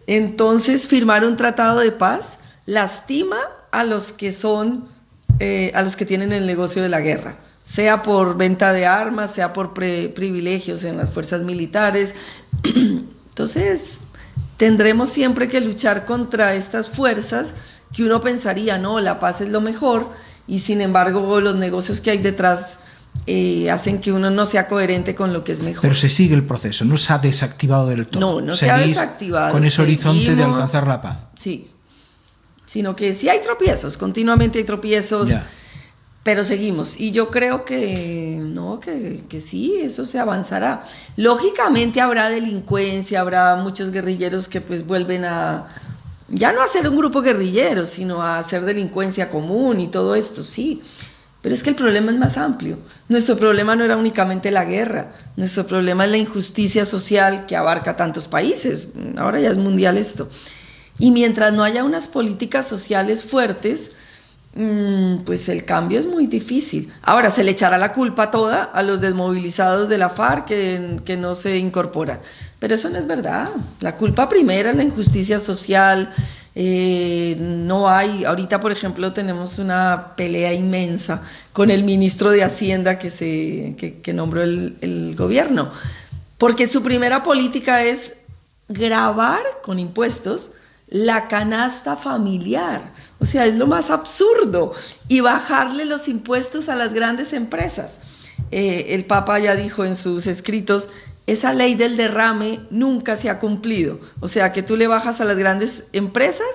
Entonces, firmar un tratado de paz lastima a los que a los que tienen el negocio de la guerra, sea por venta de armas, sea por privilegios en las fuerzas militares. Entonces, tendremos siempre que luchar contra estas fuerzas que uno pensaría, no, la paz es lo mejor, y sin embargo los negocios que hay detrás hacen que uno no sea coherente con lo que es mejor. Pero se sigue el proceso, no se ha desactivado del todo. No se ha desactivado. Con ese horizonte de alcanzar la paz. Sí, sino que sí hay tropiezos, continuamente hay tropiezos, pero seguimos. Y yo creo que sí, eso se avanzará. Lógicamente habrá delincuencia, habrá muchos guerrilleros que pues vuelven ya no a ser un grupo guerrillero, sino a hacer delincuencia común y todo esto, sí. Pero es que el problema es más amplio. Nuestro problema no era únicamente la guerra, nuestro problema es la injusticia social que abarca tantos países. Ahora ya es mundial esto. Y mientras no haya unas políticas sociales fuertes, pues el cambio es muy difícil. Ahora, se le echará la culpa toda a los desmovilizados de la FARC que no se incorporan. Pero eso no es verdad. La culpa primera es la injusticia social. No hay, ahorita por ejemplo tenemos una pelea inmensa con el ministro de Hacienda que nombró el gobierno, porque su primera política es gravar con impuestos la canasta familiar, o sea, es lo más absurdo, y bajarle los impuestos a las grandes empresas. El Papa ya dijo en sus escritos, esa ley del derrame nunca se ha cumplido, o sea, que tú le bajas a las grandes empresas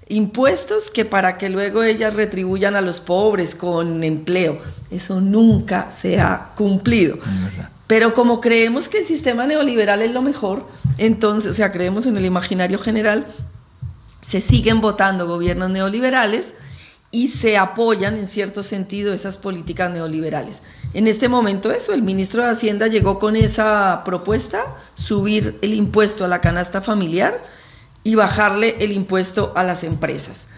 impuestos que para que luego ellas retribuyan a los pobres con empleo. Eso nunca se ha cumplido. Pero como creemos que el sistema neoliberal es lo mejor, entonces, o sea, creemos en el imaginario general, se siguen votando gobiernos neoliberales y se apoyan en cierto sentido esas políticas neoliberales. En este momento el ministro de Hacienda llegó con esa propuesta, subir el impuesto a la canasta familiar y bajarle el impuesto a las empresas.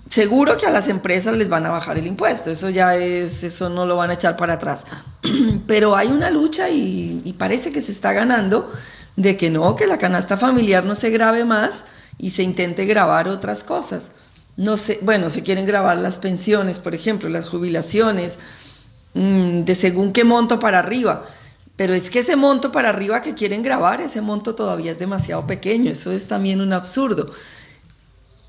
Seguro que a las empresas les van a bajar el impuesto, eso no lo van a echar para atrás. Pero hay una lucha y parece que se está ganando de que no, que la canasta familiar no se grave más y se intente gravar otras cosas. No sé, bueno, se quieren gravar las pensiones, por ejemplo, las jubilaciones, de según qué monto para arriba. Pero es que ese monto para arriba que quieren grabar, ese monto todavía es demasiado pequeño, eso es también un absurdo.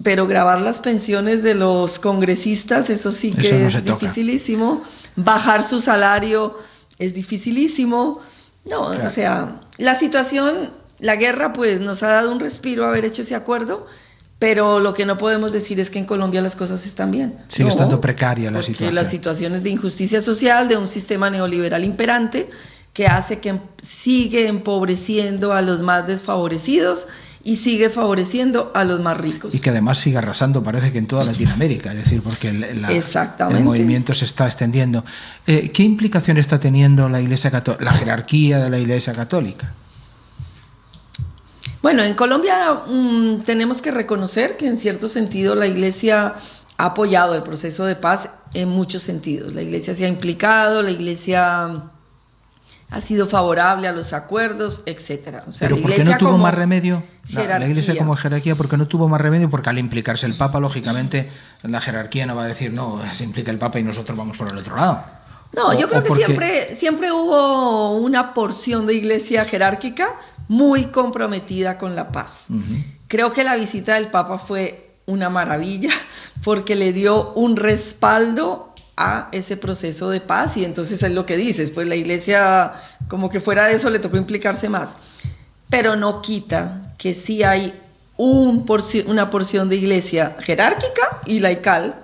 Pero grabar las pensiones de los congresistas, eso sí que es dificilísimo. Bajar su salario es dificilísimo. No, claro. O sea, la situación, la guerra pues nos ha dado un respiro haber hecho ese acuerdo, pero lo que no podemos decir es que en Colombia las cosas están bien. Sigue estando precaria la situación. Porque las situaciones de injusticia social, de un sistema neoliberal imperante, que hace que sigue empobreciendo a los más desfavorecidos y sigue favoreciendo a los más ricos. Y que además sigue arrasando, parece que en toda Latinoamérica, es decir, porque el movimiento se está extendiendo. ¿Qué implicación está teniendo la Iglesia Católica, la jerarquía de la Iglesia Católica? Bueno, en Colombia tenemos que reconocer que en cierto sentido la Iglesia ha apoyado el proceso de paz en muchos sentidos. La Iglesia se ha implicado, la Iglesia ha sido favorable a los acuerdos, etcétera. O sea, pero ¿por qué no tuvo más remedio? La Iglesia como jerarquía, ¿por qué no tuvo más remedio? Porque al implicarse el Papa, lógicamente, la jerarquía no va a decir, no, se implica el Papa y nosotros vamos por el otro lado. No, yo creo que siempre hubo una porción de Iglesia jerárquica muy comprometida con la paz. Creo que la visita del Papa fue una maravilla porque le dio un respaldo a ese proceso de paz, y entonces es lo que dices, pues la Iglesia, como que fuera de eso, le tocó implicarse más. Pero no quita que sí hay una porción de Iglesia jerárquica y laical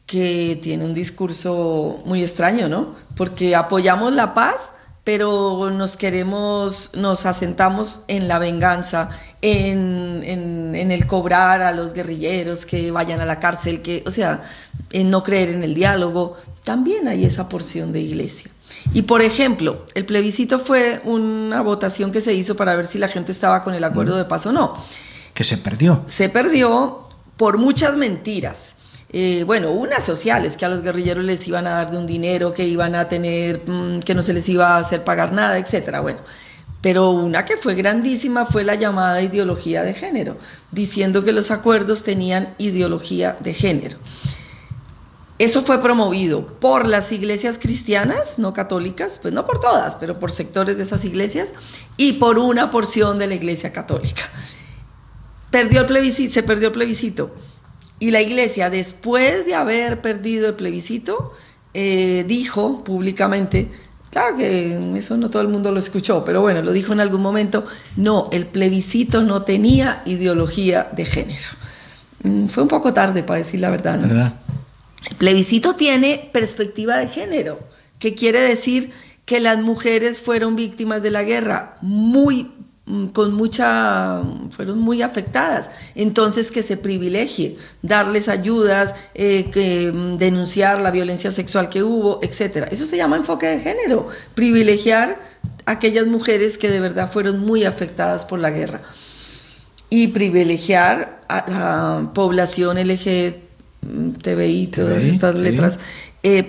que tiene un discurso muy extraño, ¿no? Porque apoyamos la paz, pero nos asentamos en la venganza, en el cobrar a los guerrilleros que vayan a la cárcel, o sea, en no creer en el diálogo. También hay esa porción de Iglesia. Y por ejemplo, el plebiscito fue una votación que se hizo para ver si la gente estaba con el acuerdo de paz o no. Que se perdió. Se perdió por muchas mentiras. Bueno, unas sociales, que a los guerrilleros les iban a dar de un dinero, que iban a tener, que no se les iba a hacer pagar nada, etcétera. Bueno, pero una que fue grandísima fue la llamada ideología de género, diciendo que los acuerdos tenían ideología de género. Eso fue promovido por las iglesias cristianas, no católicas, pues no por todas, pero por sectores de esas iglesias, y por una porción de la Iglesia Católica. Se perdió el plebiscito. Y la Iglesia, después de haber perdido el plebiscito, dijo públicamente, claro que eso no todo el mundo lo escuchó, pero bueno, lo dijo en algún momento, no, el plebiscito no tenía ideología de género. Fue un poco tarde, para decir la verdad, ¿no? ¿Verdad? El plebiscito tiene perspectiva de género, que quiere decir que las mujeres fueron víctimas de la guerra, fueron muy afectadas, entonces que se privilegie, darles ayudas, denunciar la violencia sexual que hubo, etcétera. Eso se llama enfoque de género, privilegiar a aquellas mujeres que de verdad fueron muy afectadas por la guerra y privilegiar a la población LGTBI, todas estas letras,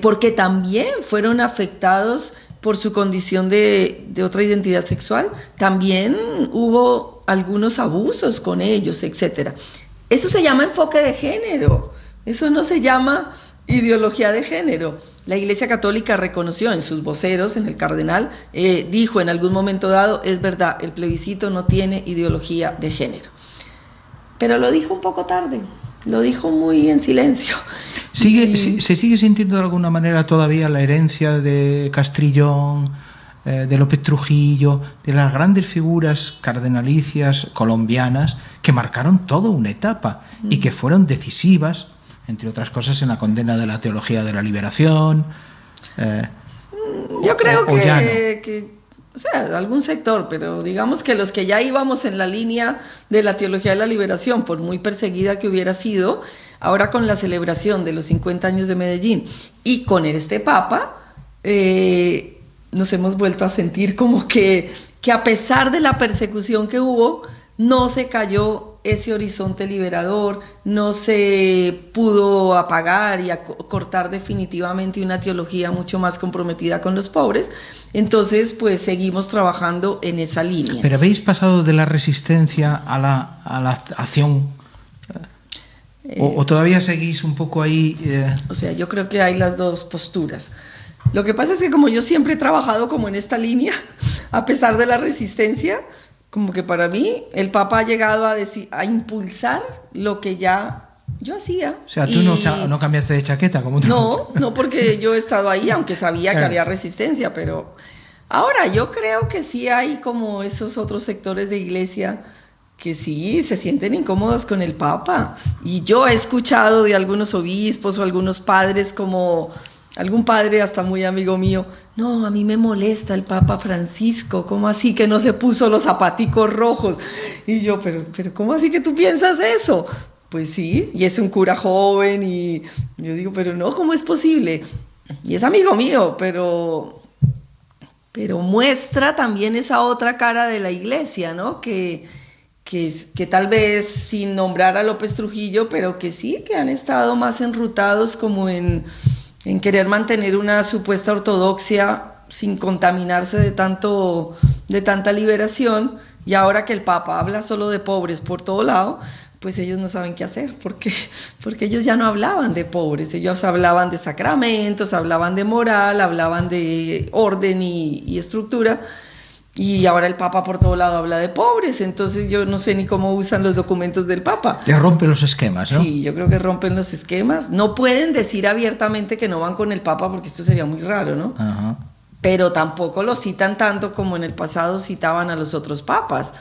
porque también fueron afectados por su condición de otra identidad sexual. También hubo algunos abusos con ellos, etcétera. Eso se llama enfoque de género, eso no se llama ideología de género. La Iglesia Católica reconoció en sus voceros, en el cardenal, dijo en algún momento dado, es verdad, el plebiscito no tiene ideología de género. Pero lo dijo un poco tarde, lo dijo muy en silencio. ¿Se sigue sintiendo de alguna manera todavía la herencia de Castrillón, de López Trujillo, de las grandes figuras cardenalicias colombianas que marcaron toda una etapa y que fueron decisivas, entre otras cosas, en la condena de la teología de la liberación. Yo creo o sea, algún sector, pero digamos que los que ya íbamos en la línea de la teología de la liberación, por muy perseguida que hubiera sido, ahora con la celebración de los 50 años de Medellín y con este Papa, nos hemos vuelto a sentir como que a pesar de la persecución que hubo, no se cayó ese horizonte liberador, no se pudo apagar y cortar definitivamente una teología mucho más comprometida con los pobres. Entonces, pues seguimos trabajando en esa línea. ¿Pero habéis pasado de la resistencia a la acción? ¿O todavía seguís un poco ahí? O sea, yo creo que hay las dos posturas. Lo que pasa es que como yo siempre he trabajado como en esta línea, a pesar de la resistencia, como que para mí el Papa ha llegado a impulsar lo que ya yo hacía. O sea, tú no cambiaste de chaqueta como tú. No, porque yo he estado ahí, aunque sabía que había resistencia, pero ahora yo creo que sí hay como esos otros sectores de iglesia que sí se sienten incómodos con el Papa. Y yo he escuchado de algunos obispos o algunos padres, como algún padre hasta muy amigo mío: no, a mí me molesta el Papa Francisco, ¿cómo así que no se puso los zapaticos rojos? Y yo, pero ¿cómo así que tú piensas eso? Pues sí, y es un cura joven, y yo digo, pero no, ¿cómo es posible? Y es amigo mío, pero muestra también esa otra cara de la iglesia, ¿no? Que tal vez, sin nombrar a López Trujillo, pero que sí, que han estado más enrutados como en querer mantener una supuesta ortodoxia sin contaminarse de tanta liberación. Y ahora que el Papa habla solo de pobres por todo lado, pues ellos no saben qué hacer, porque ellos ya no hablaban de pobres, ellos hablaban de sacramentos, hablaban de moral, hablaban de orden y estructura. Y ahora el Papa por todo lado habla de pobres, entonces yo no sé ni cómo usan los documentos del Papa. Ya rompen los esquemas, ¿no? Sí, yo creo que rompen los esquemas. No pueden decir abiertamente que no van con el Papa, porque esto sería muy raro, ¿no? Ajá. Pero tampoco lo citan tanto como en el pasado citaban a los otros papas.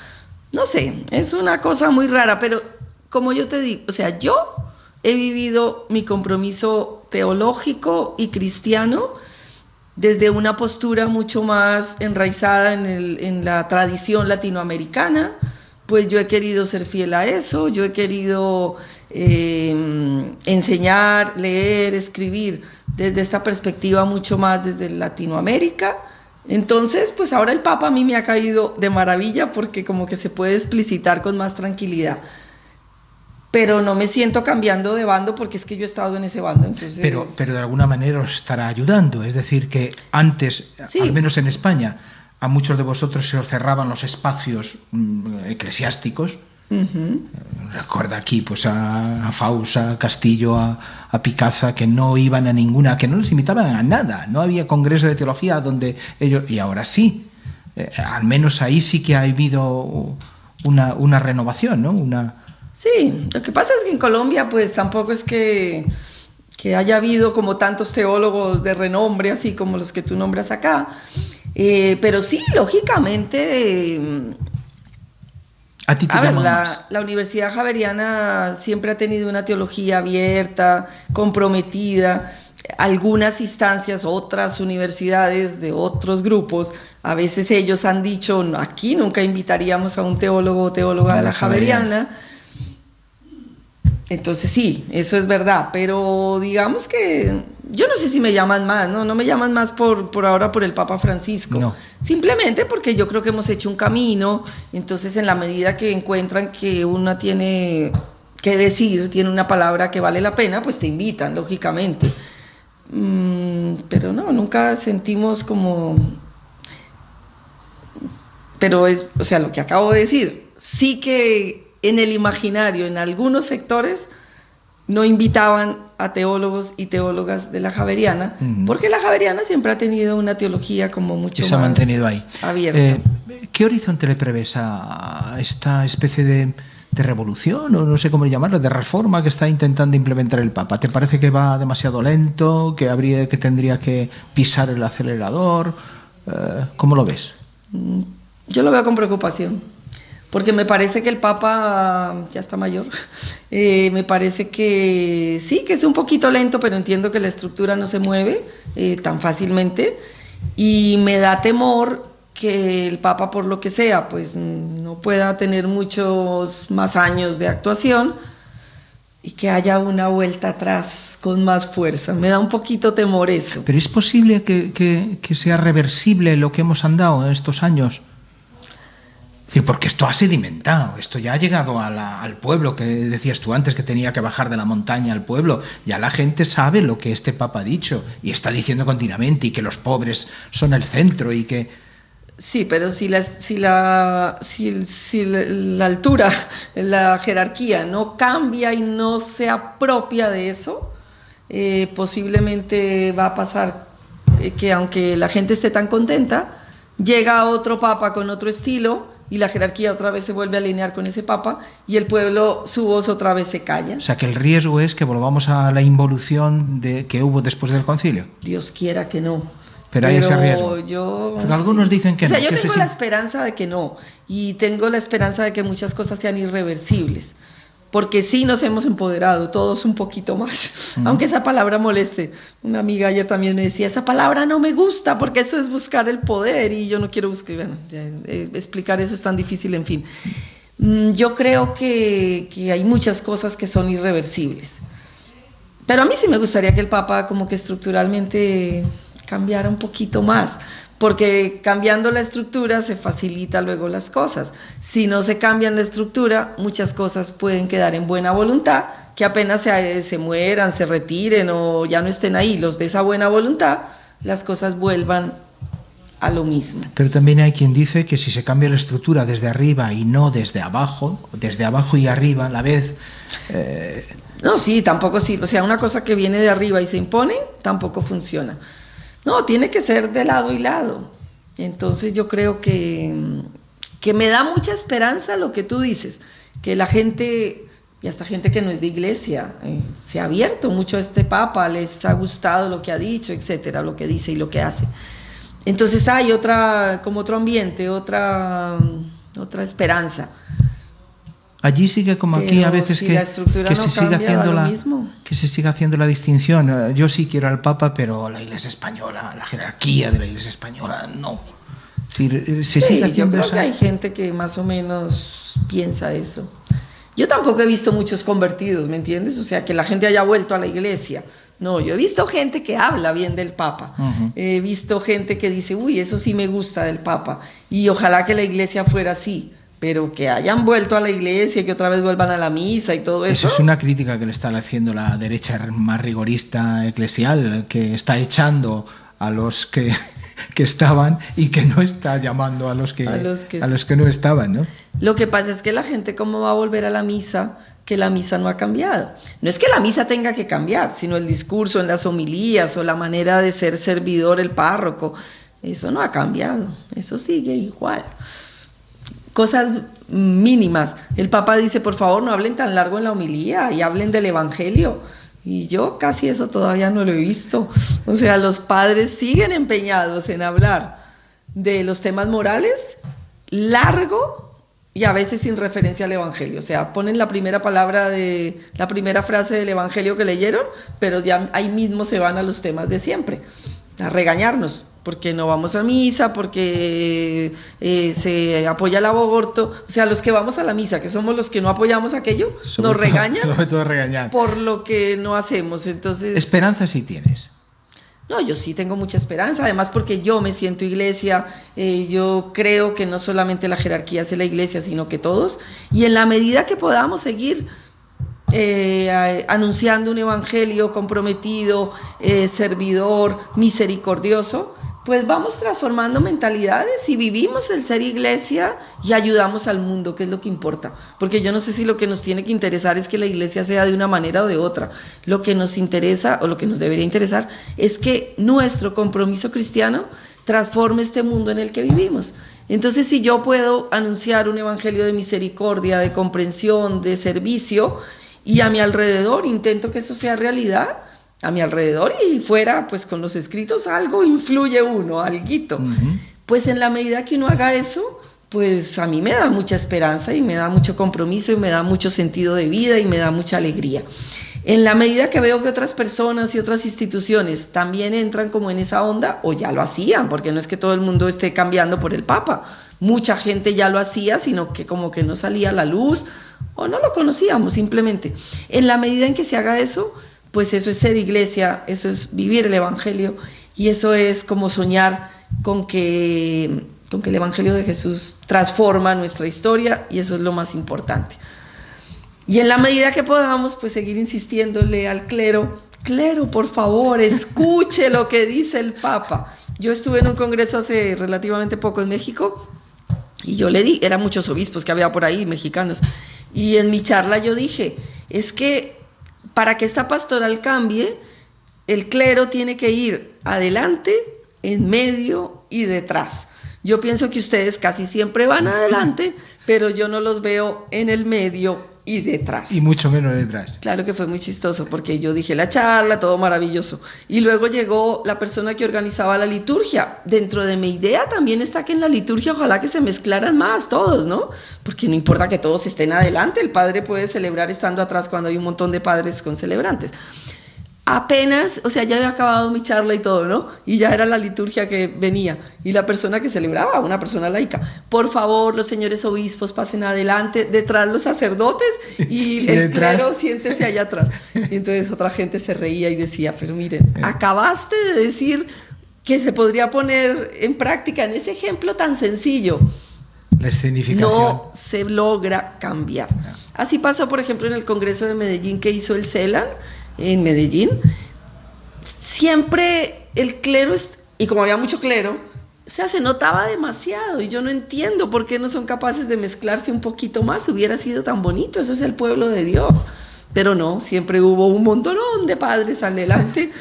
No sé, es una cosa muy rara, pero como yo te digo, o sea, yo he vivido mi compromiso teológico y cristiano desde una postura mucho más enraizada en la tradición latinoamericana. Pues yo he querido ser fiel a eso, yo he querido enseñar, leer, escribir desde esta perspectiva mucho más desde Latinoamérica. Entonces, pues ahora el Papa a mí me ha caído de maravilla, porque como que se puede explicitar con más tranquilidad. Pero no me siento cambiando de bando, porque es que yo he estado en ese bando. Entonces... Pero de alguna manera os estará ayudando. Es decir, que antes, sí, al menos en España, a muchos de vosotros se os cerraban los espacios eclesiásticos. Recuerda aquí pues a Fausa, a Castillo, a Picaza, que no iban a ninguna, que no les invitaban a nada. No había congreso de teología donde ellos... Y ahora sí. Al menos ahí sí que ha habido una renovación, ¿no? Sí, lo que pasa es que en Colombia pues tampoco es que haya habido como tantos teólogos de renombre, así como los que tú nombras acá, pero sí, lógicamente, ¿A ti te llaman más? La Universidad Javeriana siempre ha tenido una teología abierta, comprometida. Algunas instancias, otras universidades de otros grupos, a veces ellos han dicho, aquí nunca invitaríamos a un teólogo o teóloga de la Javeriana. Entonces sí, eso es verdad, pero digamos que yo no sé si me llaman más, no me llaman más por ahora por el Papa Francisco, no. Simplemente porque yo creo que hemos hecho un camino. Entonces en la medida que encuentran que uno tiene que decir, tiene una palabra que vale la pena, pues te invitan, lógicamente. Pero no, nunca sentimos como... Pero o sea, lo que acabo de decir, sí que en el imaginario, en algunos sectores, no invitaban a teólogos y teólogas de la Javeriana, porque la Javeriana siempre ha tenido una teología como mucho más... Se ha mantenido ahí. Abierta. ¿Qué horizonte le prevés a esta especie de revolución, o no sé cómo llamarlo, de reforma que está intentando implementar el Papa? ¿Te parece que va demasiado lento, que tendría que pisar el acelerador? ¿Cómo lo ves? Yo lo veo con preocupación. porque me parece que el Papa ya está mayor. Me parece que sí, que es un poquito lento, pero entiendo que la estructura no se mueve tan fácilmente, y me da temor que el Papa, por lo que sea, pues no pueda tener muchos más años de actuación y que haya una vuelta atrás con más fuerza. Me da un poquito temor eso. ¿Pero es posible que sea reversible lo que hemos andado en estos años? Es decir, porque esto ha sedimentado, esto ya ha llegado al pueblo, que decías tú antes que tenía que bajar de la montaña al pueblo. Ya la gente sabe lo que este Papa ha dicho y está diciendo continuamente, y que los pobres son el centro y que... Sí, pero si la altura, la jerarquía no cambia y no se apropia de eso, posiblemente va a pasar que aunque la gente esté tan contenta, llega otro papa con otro estilo y la jerarquía otra vez se vuelve a alinear con ese papa y el pueblo, su voz otra vez se calla. O sea, que el riesgo es que volvamos a la involución que hubo después del concilio. Dios quiera que no. Pero hay ese riesgo. Pero algunos dicen que no. O sea, yo tengo la esperanza de que no, y tengo la esperanza de que muchas cosas sean irreversibles, porque sí nos hemos empoderado todos un poquito más, aunque esa palabra moleste. Una amiga ayer también me decía, esa palabra no me gusta porque eso es buscar el poder y yo no quiero buscar, bueno, explicar eso es tan difícil, en fin. Yo creo que hay muchas cosas que son irreversibles, pero a mí sí me gustaría que el Papa como que estructuralmente cambiara un poquito más, porque cambiando la estructura se facilita luego las cosas. Si no se cambia la estructura, muchas cosas pueden quedar en buena voluntad, que apenas se mueran, se retiren o ya no estén ahí los de esa buena voluntad, las cosas vuelvan a lo mismo. Pero también hay quien dice que si se cambia la estructura desde arriba y no desde abajo y arriba a la vez... No, sí, tampoco sí. O sea, una cosa que viene de arriba y se impone, tampoco funciona. No, tiene que ser de lado y lado. Entonces yo creo que me da mucha esperanza lo que tú dices, que la gente, y hasta gente que no es de iglesia, se ha abierto mucho a este Papa, les ha gustado lo que ha dicho, etcétera, lo que dice y lo que hace. Entonces hay como otro ambiente, otra esperanza. Allí sigue como aquí. Pero a veces si que, la estructura que no se siga haciendo que se siga haciendo la distinción. Yo sí quiero al Papa, pero la Iglesia española, la jerarquía de la Iglesia española, no. Se sigue haciendo yo creo que hay gente que más o menos piensa eso. Yo tampoco he visto muchos convertidos, ¿me entiendes? O sea, que la gente haya vuelto a la iglesia. No, yo he visto gente que habla bien del Papa. He visto gente que dice, uy, eso sí me gusta del Papa. Y ojalá que la iglesia fuera así. Pero que hayan vuelto a la iglesia, que otra vez vuelvan a la misa y todo eso. Eso es una crítica que le está haciendo la derecha más rigorista eclesial, que está echando a los que estaban y que no está llamando a los que no estaban, ¿no? Lo que pasa es que la gente, ¿cómo va a volver a la misa? Que la misa no ha cambiado. No es que la misa tenga que cambiar, sino el discurso en las homilías o la manera de ser servidor, el párroco. Eso no ha cambiado, eso sigue igual. Cosas mínimas. El Papa dice, por favor, no hablen tan largo en la homilía y hablen del Evangelio. Y yo casi eso todavía no lo he visto. O sea, los padres siguen empeñados en hablar de los temas morales largo y a veces sin referencia al Evangelio. O sea, ponen la primera frase del Evangelio que leyeron, pero ya ahí mismo se van a los temas de siempre, a regañarnos. Porque no vamos a misa, porque se apoya el aborto. O sea, los que vamos a la misa, que somos los que no apoyamos aquello, nos regañan sobre todo regañar por lo que no hacemos. Entonces, ¿esperanza sí tienes? No, yo sí tengo mucha esperanza, además porque yo me siento iglesia, yo creo que no solamente la jerarquía hace la iglesia, sino que todos, y en la medida que podamos seguir anunciando un evangelio comprometido, servidor, misericordioso, pues vamos transformando mentalidades y vivimos el ser iglesia y ayudamos al mundo, que es lo que importa. Porque yo no sé si lo que nos tiene que interesar es que la iglesia sea de una manera o de otra. Lo que nos interesa, o lo que nos debería interesar, es que nuestro compromiso cristiano transforme este mundo en el que vivimos. Entonces, si yo puedo anunciar un evangelio de misericordia, de comprensión, de servicio, y a mi alrededor intento que eso sea realidad, a mi alrededor y fuera, pues con los escritos algo influye uno, alguito. Pues en la medida que uno haga eso, pues a mí me da mucha esperanza y me da mucho compromiso y me da mucho sentido de vida y me da mucha alegría. En la medida que veo que otras personas y otras instituciones también entran como en esa onda, o ya lo hacían, porque no es que todo el mundo esté cambiando por el Papa, mucha gente ya lo hacía, sino que como que no salía a la luz o no lo conocíamos simplemente. En la medida en que se haga eso, pues eso es ser iglesia, eso es vivir el Evangelio y eso es como soñar con que el Evangelio de Jesús transforma nuestra historia y eso es lo más importante. Y en la medida que podamos, pues seguir insistiéndole al clero, por favor, escuche lo que dice el Papa. Yo estuve en un congreso hace relativamente poco en México y yo le di, eran muchos obispos que había por ahí, mexicanos, y en mi charla yo dije, es que para que esta pastoral cambie, el clero tiene que ir adelante, en medio y detrás. Yo pienso que ustedes casi siempre van adelante, pero yo no los veo en el medio y detrás. Y mucho menos detrás. Claro que fue muy chistoso porque yo dije la charla, todo maravilloso. Y luego llegó la persona que organizaba la liturgia. Dentro de mi idea también está que en la liturgia ojalá que se mezclaran más todos, ¿no? Porque no importa que todos estén adelante, el padre puede celebrar estando atrás cuando hay un montón de padres con celebrantes. Apenas, o sea, ya había acabado mi charla y todo, ¿no? Y ya era la liturgia que venía. Y la persona que celebraba, una persona laica, por favor, los señores obispos pasen adelante, detrás los sacerdotes y el clero siéntese allá atrás. Y entonces otra gente se reía y decía, pero miren, acabaste de decir que se podría poner en práctica en ese ejemplo tan sencillo. La escenificación. No se logra cambiar. Así pasó, por ejemplo, en el Congreso de Medellín que hizo el CELAN, en Medellín, siempre el clero, y como había mucho clero, o sea, se notaba demasiado, y yo no entiendo por qué no son capaces de mezclarse un poquito más, hubiera sido tan bonito, eso es el pueblo de Dios, pero no, siempre hubo un montonón de padres adelante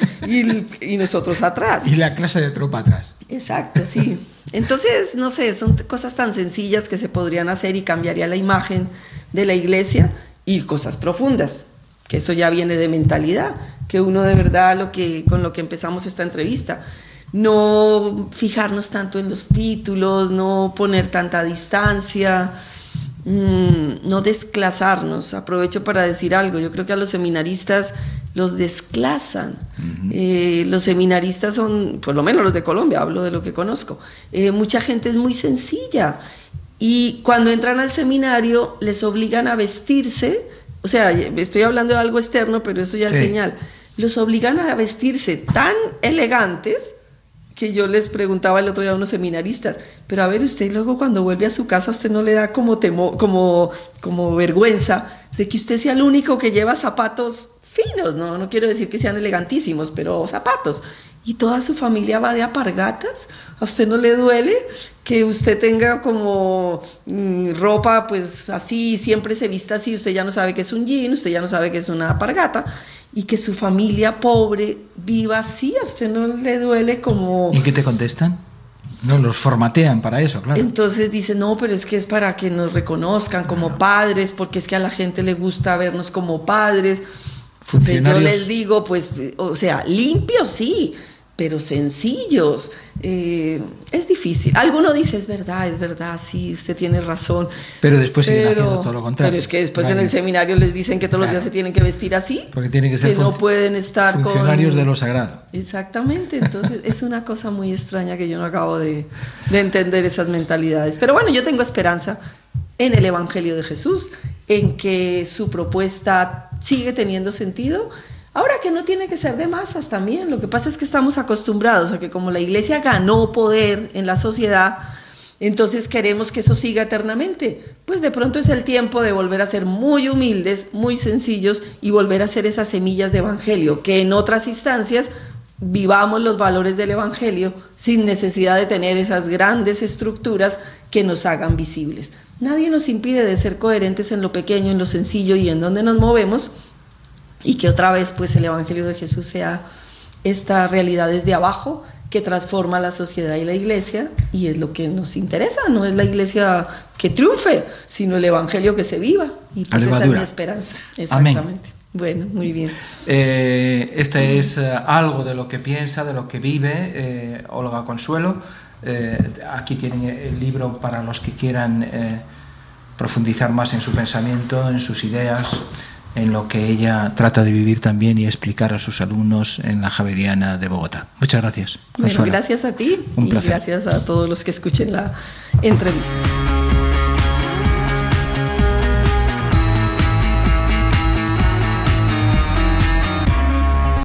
y nosotros atrás. Y la clase de tropa atrás. Exacto, sí. Entonces, no sé, son cosas tan sencillas que se podrían hacer y cambiaría la imagen de la iglesia, y cosas profundas, que eso ya viene de mentalidad, que uno de verdad con lo que empezamos esta entrevista, no fijarnos tanto en los títulos, no poner tanta distancia, no desclasarnos. Aprovecho para decir algo, yo creo que a los seminaristas los desclasan. Los seminaristas son, por lo menos los de Colombia, hablo de lo que conozco, mucha gente es muy sencilla y cuando entran al seminario les obligan a vestirse. O sea, estoy hablando de algo externo, pero eso ya es señal. Los obligan a vestirse tan elegantes que yo les preguntaba el otro día a unos seminaristas, pero a ver, usted luego cuando vuelve a su casa, ¿usted no le da como vergüenza de que usted sea el único que lleva zapatos finos? No quiero decir que sean elegantísimos, pero zapatos. Y toda su familia va de alpargatas. ¿A usted no le duele que usted tenga como ropa pues así, siempre se vista así, usted ya no sabe que es un jean, usted ya no sabe que es una alpargata, y que su familia pobre viva así? ¿A usted no le duele como...? ¿Y qué te contestan? No, los formatean para eso, claro. Entonces dice, no, pero es que es para que nos reconozcan como padres, porque es que a la gente le gusta vernos como padres. Entonces yo les digo, pues, o sea, limpios sí, pero sencillos. Es difícil. Alguno dice, es verdad, sí, usted tiene razón. Pero después siguen haciendo todo lo contrario. Pero es que después en el seminario les dicen que todos los días se tienen que vestir así. Porque tienen que ser no pueden estar funcionarios de lo sagrado. Exactamente, entonces es una cosa muy extraña que yo no acabo de entender esas mentalidades. Pero bueno, yo tengo esperanza en el Evangelio de Jesús, en que su propuesta sigue teniendo sentido. Ahora que no tiene que ser de masas también, lo que pasa es que estamos acostumbrados a que como la iglesia ganó poder en la sociedad, entonces queremos que eso siga eternamente. Pues de pronto es el tiempo de volver a ser muy humildes, muy sencillos y volver a ser esas semillas de evangelio, que en otras instancias vivamos los valores del evangelio sin necesidad de tener esas grandes estructuras que nos hagan visibles. Nadie nos impide de ser coherentes en lo pequeño, en lo sencillo y en donde nos movemos, y que otra vez pues el Evangelio de Jesús sea esta realidad desde abajo que transforma la sociedad y la iglesia, y es lo que nos interesa, no es la iglesia que triunfe, sino el Evangelio que se viva, y pues esa es mi esperanza. Exactamente. Amén. Bueno, muy bien. Este es algo de lo que piensa, de lo que vive Olga Consuelo. Aquí tienen el libro para los que quieran profundizar más en su pensamiento, en sus ideas, en lo que ella trata de vivir también y explicar a sus alumnos en la Javeriana de Bogotá. Muchas gracias, Consuelo. Bueno, gracias a ti. Un placer. Y gracias a todos los que escuchen la entrevista.